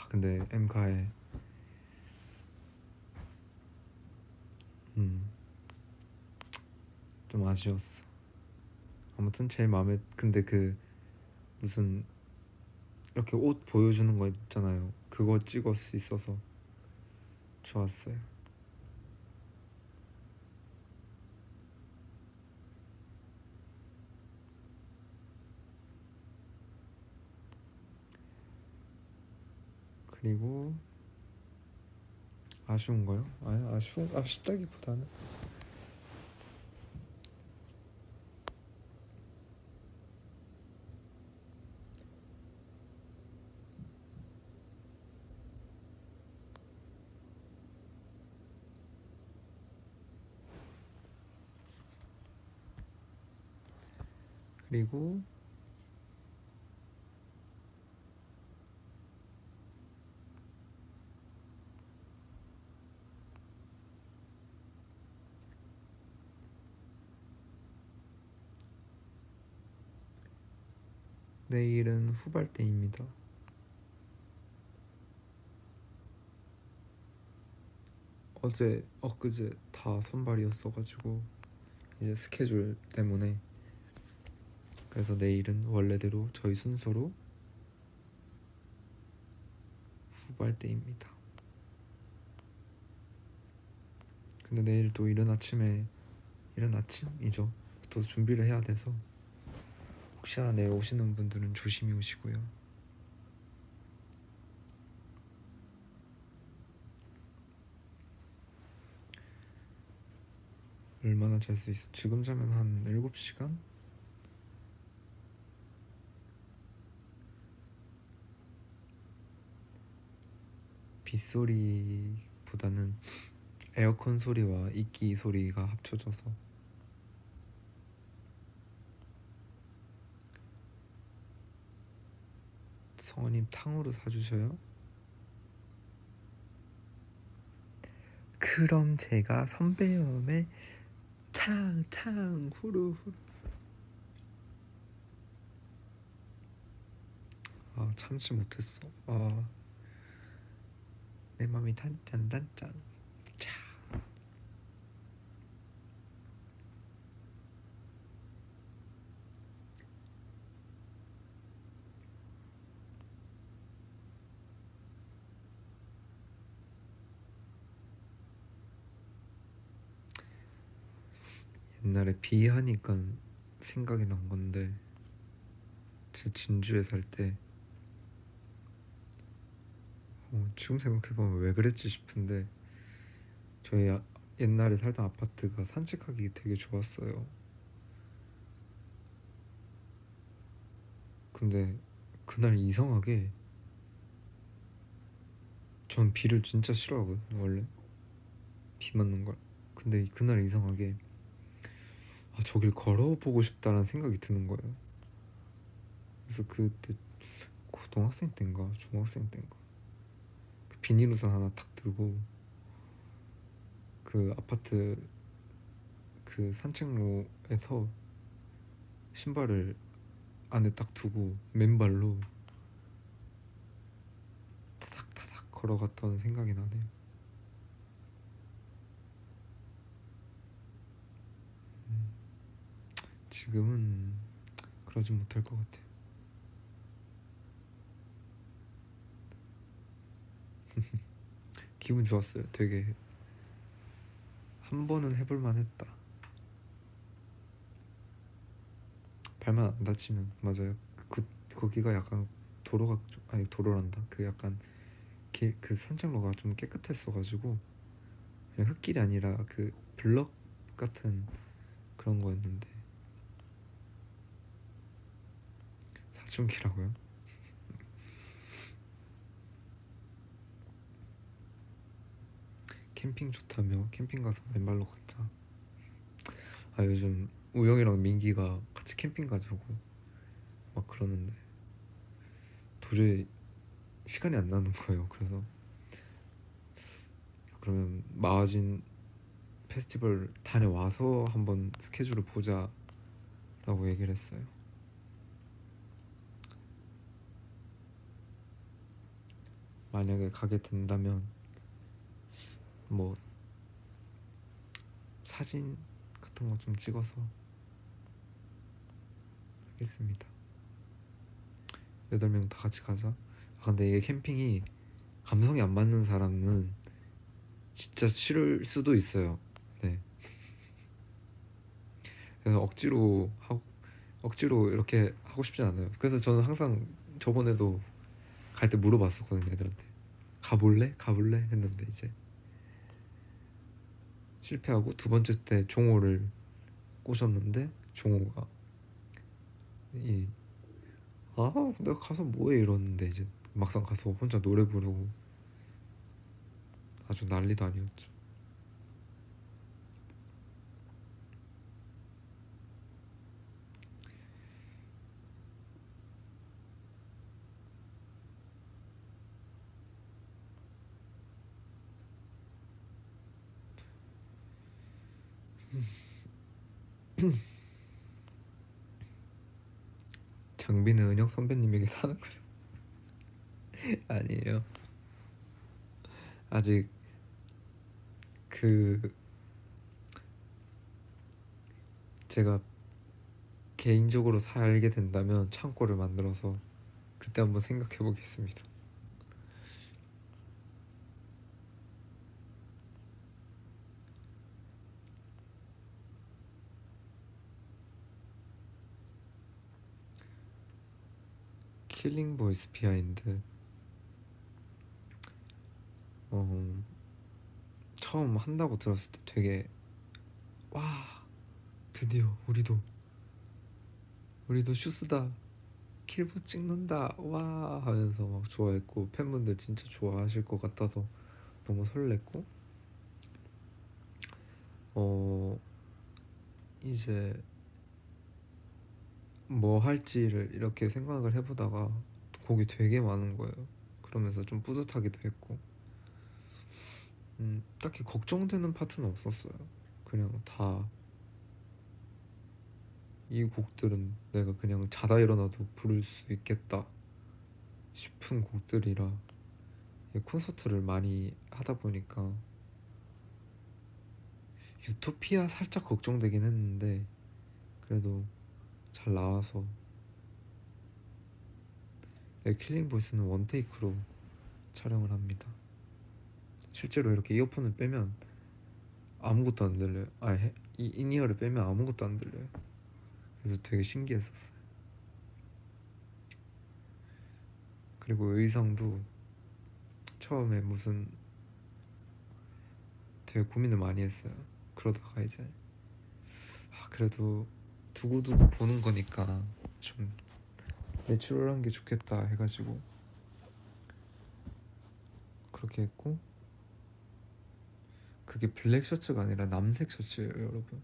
근데 엠카에 좀 아쉬웠어. 아무튼 제일 마음에 근데 그 무슨 이렇게 옷 보여주는 거 있잖아요. 그거 찍을 수 있어서 좋았어요. 그리고 아쉬운 거요? 아니 아쉽다기보다는 그리고 내일은 후발대입니다. 어제 엊그제 다 선발이었어가지고 이제 스케줄 때문에 그래서 내일은 원래대로 저희 순서로 후발대입니다. 근데 내일 또 이른 아침이죠. 또 준비를 해야 돼서 혹시나 내일 오시는 분들은 조심히 오시고요. 얼마나 잘 수 있어? 지금 자면 한 7시간? 빗소리보다는 에어컨 소리와 이끼 소리가 합쳐져서 성원님 탕후루 사주셔요? 그럼 제가 선배염에 탕 후루 후루. 아 참지 못했어. 아 내 맘이 단짠단짠. 차. 옛날에 비하니까 생각이 난 건데, 제 진주에 살 때 지금 생각해보면 왜 그랬지 싶은데, 저희 옛날에 살던 아파트가 산책하기 되게 좋았어요. 근데 그날 이상하게, 전 비를 진짜 싫어하거든요 원래, 비 맞는 걸. 근데 그날 이상하게 저길 걸어보고 싶다라는 생각이 드는 거예요. 그래서 그때 고등학생 때인가 중학생 때인가 그 비닐우산 하나 탁 들고 그 아파트 그 산책로에서 신발을 안에 딱 두고 맨발로 타닥타닥 걸어갔던 생각이 나네요. 지금은 그러지 못할 것 같아요. 기분 좋았어요. 되게 한 번은 해볼 만했다. 발만 안 다치면. 맞아요. 거기가 약간 도로가 아니 도로란다. 그 약간 그 산책로가 좀 깨끗했어가지고, 그냥 흙길이 아니라 그 블럭 같은 그런 거였는데. 사춘기라고요? 캠핑 좋다며? 캠핑 가서 맨발로 걷자. 요즘 우영이랑 민기가 같이 캠핑 가자고 막 그러는데 도저히 시간이 안 나는 거예요. 그래서 그러면 마하진 페스티벌 다녀와서 한번 스케줄을 보자라고 얘기를 했어요. 만약에 가게 된다면 뭐 사진 같은 거 좀 찍어서 하겠습니다. 8명 다 같이 가자. 근데 이게 캠핑이 감성이 안 맞는 사람은 진짜 싫을 수도 있어요. 네. 그래서 억지로 이렇게 하고 싶진 않아요. 그래서 저는 항상 저번에도 갈 때 물어봤었거든요, 애들한테. 가볼래? 가볼래? 했는데 이제 실패하고, 두 번째 때 종호를 꼬셨는데 종호가 내가 가서 뭐해 이러는데, 이제 막상 가서 혼자 노래 부르고 아주 난리도 아니었죠. 장비는 은혁 선배님에게 사는 거죠. 아니에요. 아직 그 제가 개인적으로 살게 된다면 창고를 만들어서 그때 한번 생각해 보겠습니다. 킬링 보이스 비하인드 처음 한다고 들었을 때 되게, 와, 드디어 우리도 슈스다, 킬보 찍는다, 와 하면서 막 좋아했고, 팬분들 진짜 좋아하실 것 같아서 너무 설렜고, 이제 뭐 할지를 이렇게 생각을 해보다가 곡이 되게 많은 거예요. 그러면서 좀 뿌듯하기도 했고, 딱히 걱정되는 파트는 없었어요. 그냥 다 이 곡들은 내가 그냥 자다 일어나도 부를 수 있겠다 싶은 곡들이라, 이 콘서트를 많이 하다 보니까 유토피아 살짝 걱정되긴 했는데 그래도 잘 나와서. 킬링 보이스는 원테이크로 촬영을 합니다. 실제로 이렇게 이어폰을 빼면 아무것도 안 들려요. 이 인이어를 빼면 아무것도 안 들려요. 그래서 되게 신기했었어요. 그리고 의상도 처음에 무슨 되게 고민을 많이 했어요. 그러다가 이제 그래도 두고두고 보는 거니까 좀 내추럴한 게 좋겠다 해가지고 그렇게 했고, 그게 블랙 셔츠가 아니라 남색 셔츠예요, 여러분.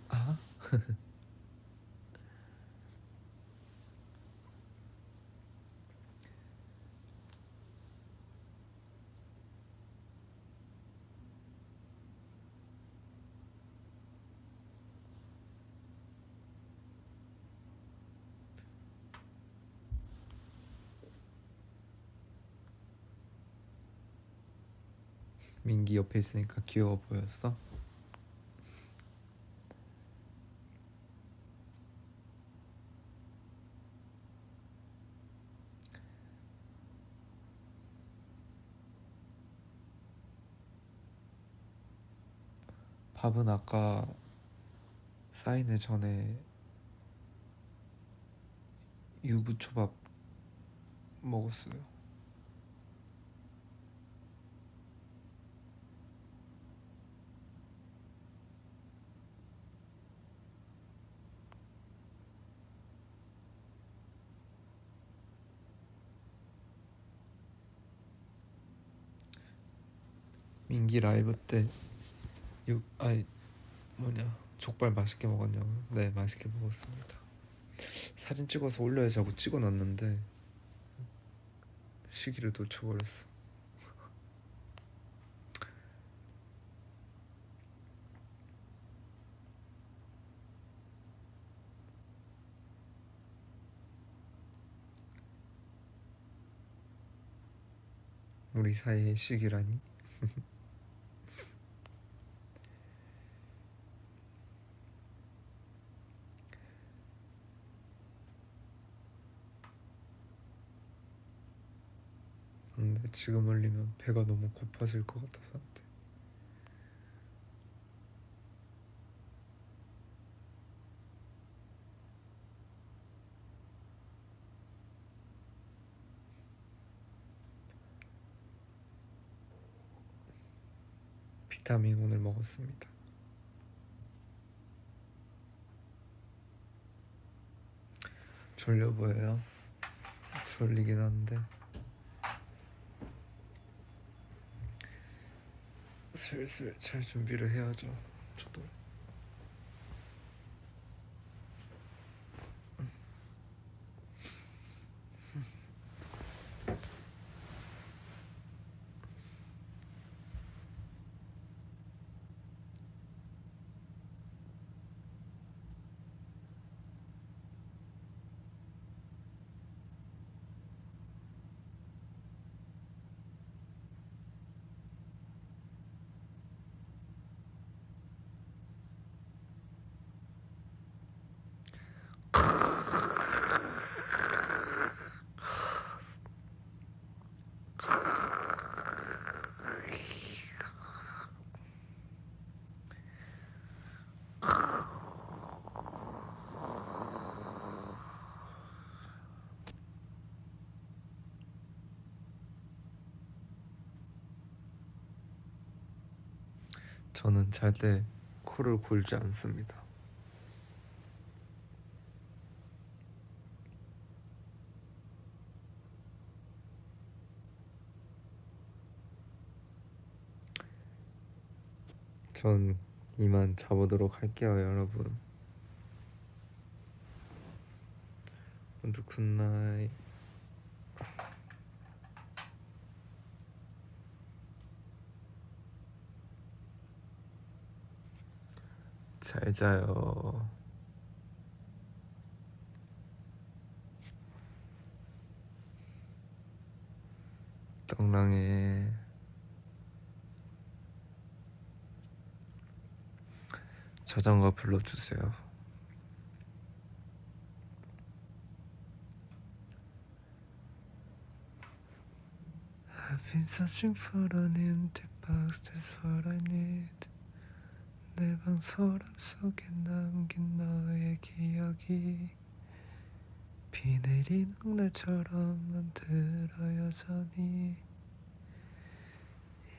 아? 민기 옆에 있으니까 귀여워 보였어? 밥은 아까 사인회 전에 유부초밥 먹었어요. 민기 라이브 때 아니 뭐냐, 족발 맛있게 먹었냐고요? 네, 맛있게 먹었습니다. 사진 찍어서 올려야지 하고 찍어놨는데 시기를 놓쳐버렸어. 우리 사이의 시기라니? 근데 지금 올리면 배가 너무 고파질 것 같아서 안 돼. 비타민 오늘 먹었습니다. 졸려 보여요? 졸리긴 한데 슬슬 잘 준비를 해야죠. 저도. 저는 잘 때 코를 골지 않습니다. 전 이만 자보도록 할게요, 여러분. 모두 굿나잇. 잘 자요. 떡랑해. 자장가 불러주세요. I've been searching for an empty box, that's what I need. 내 방 서랍 속에 남긴 너의 기억이 비 내리는 날처럼 만들어 여전히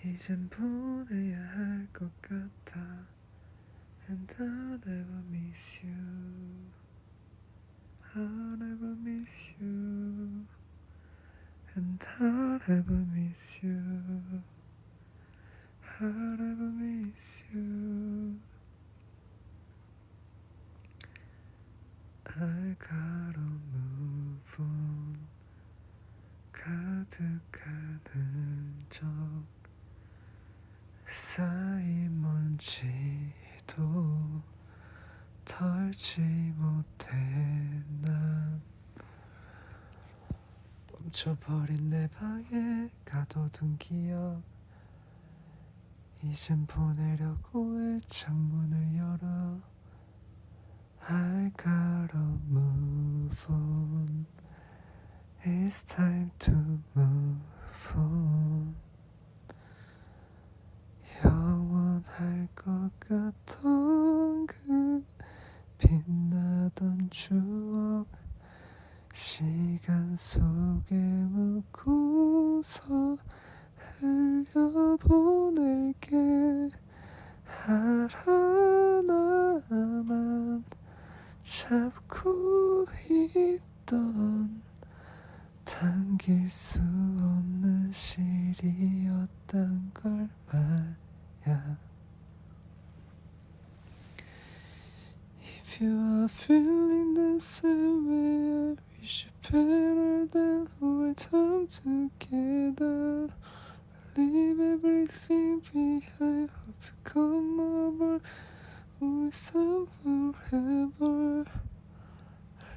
이젠 보내야 할 것 같아. And I'll never miss you. I'll never miss you. And I'll never miss you. I'll never miss you. I gotta move on. 가득한 흔적 쌓인 먼지도 털지 못해. 난 멈춰버린 내 방에 가둬둔 기억 이젠 보내려고 해 창문을 열어. I gotta move on. It's time to move on. 영원할 것 같던 그 빛나던 추억 시간 속에 묻고서 흘려보낼게. 하나만 잡고 있던 당길 수 없는 실이었단 걸 말야. If you are feeling the same way, I wish you better than our time together. Leave everything behind, hope you come over with some forever.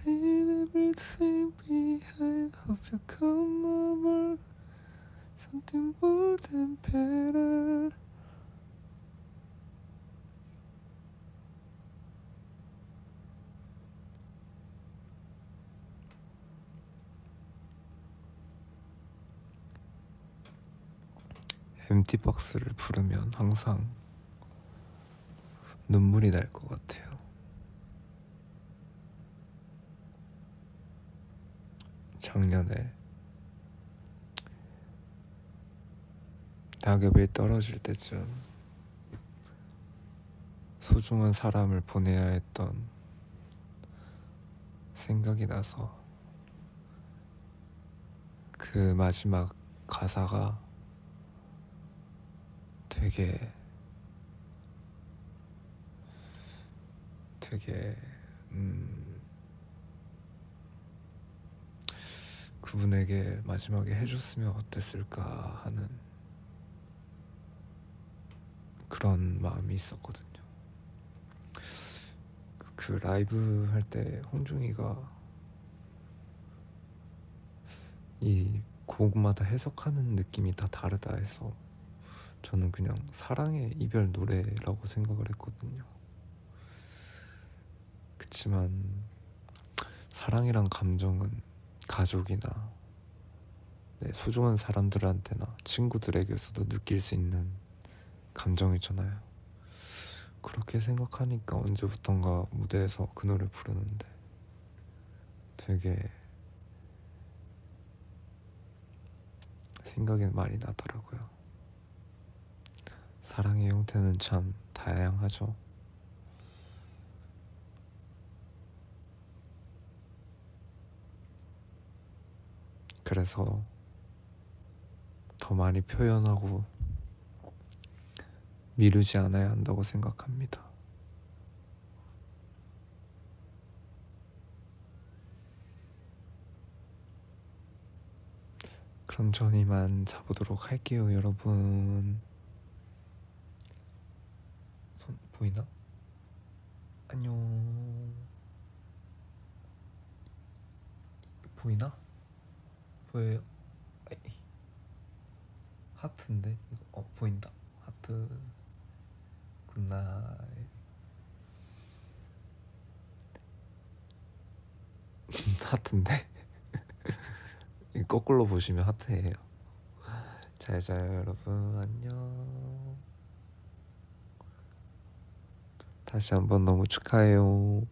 Leave everything behind, hope you come over something more than better. 엠티박스를 부르면 항상 눈물이 날 것 같아요. 작년에 낙엽이 떨어질 때쯤 소중한 사람을 보내야 했던 생각이 나서 그 마지막 가사가 되게 그분에게 마지막에 해줬으면 어땠을까 하는 그런 마음이 있었거든요. 그 라이브 할 때 홍중이가 이 곡마다 해석하는 느낌이 다 다르다 해서 저는 그냥 사랑의 이별 노래라고 생각을 했거든요. 그치만 사랑이란 감정은 가족이나 내 소중한 사람들한테나 친구들에게서도 느낄 수 있는 감정이잖아요. 그렇게 생각하니까 언제부턴가 무대에서 그 노래 부르는데 되게 생각이 많이 나더라고요. 사랑의 형태는 참 다양하죠. 그래서 더 많이 표현하고 미루지 않아야 한다고 생각합니다. 그럼 전 이만 자보도록 할게요, 여러분. 손 보이나? 안녕. 보이나? 보여요? 아이, 하트인데 이거 보인다. 하트. 굿나잇. 하트인데 이 거꾸로 보시면 하트예요. 잘 자요, 여러분. 안녕. 다시 한번 너무 축하해요.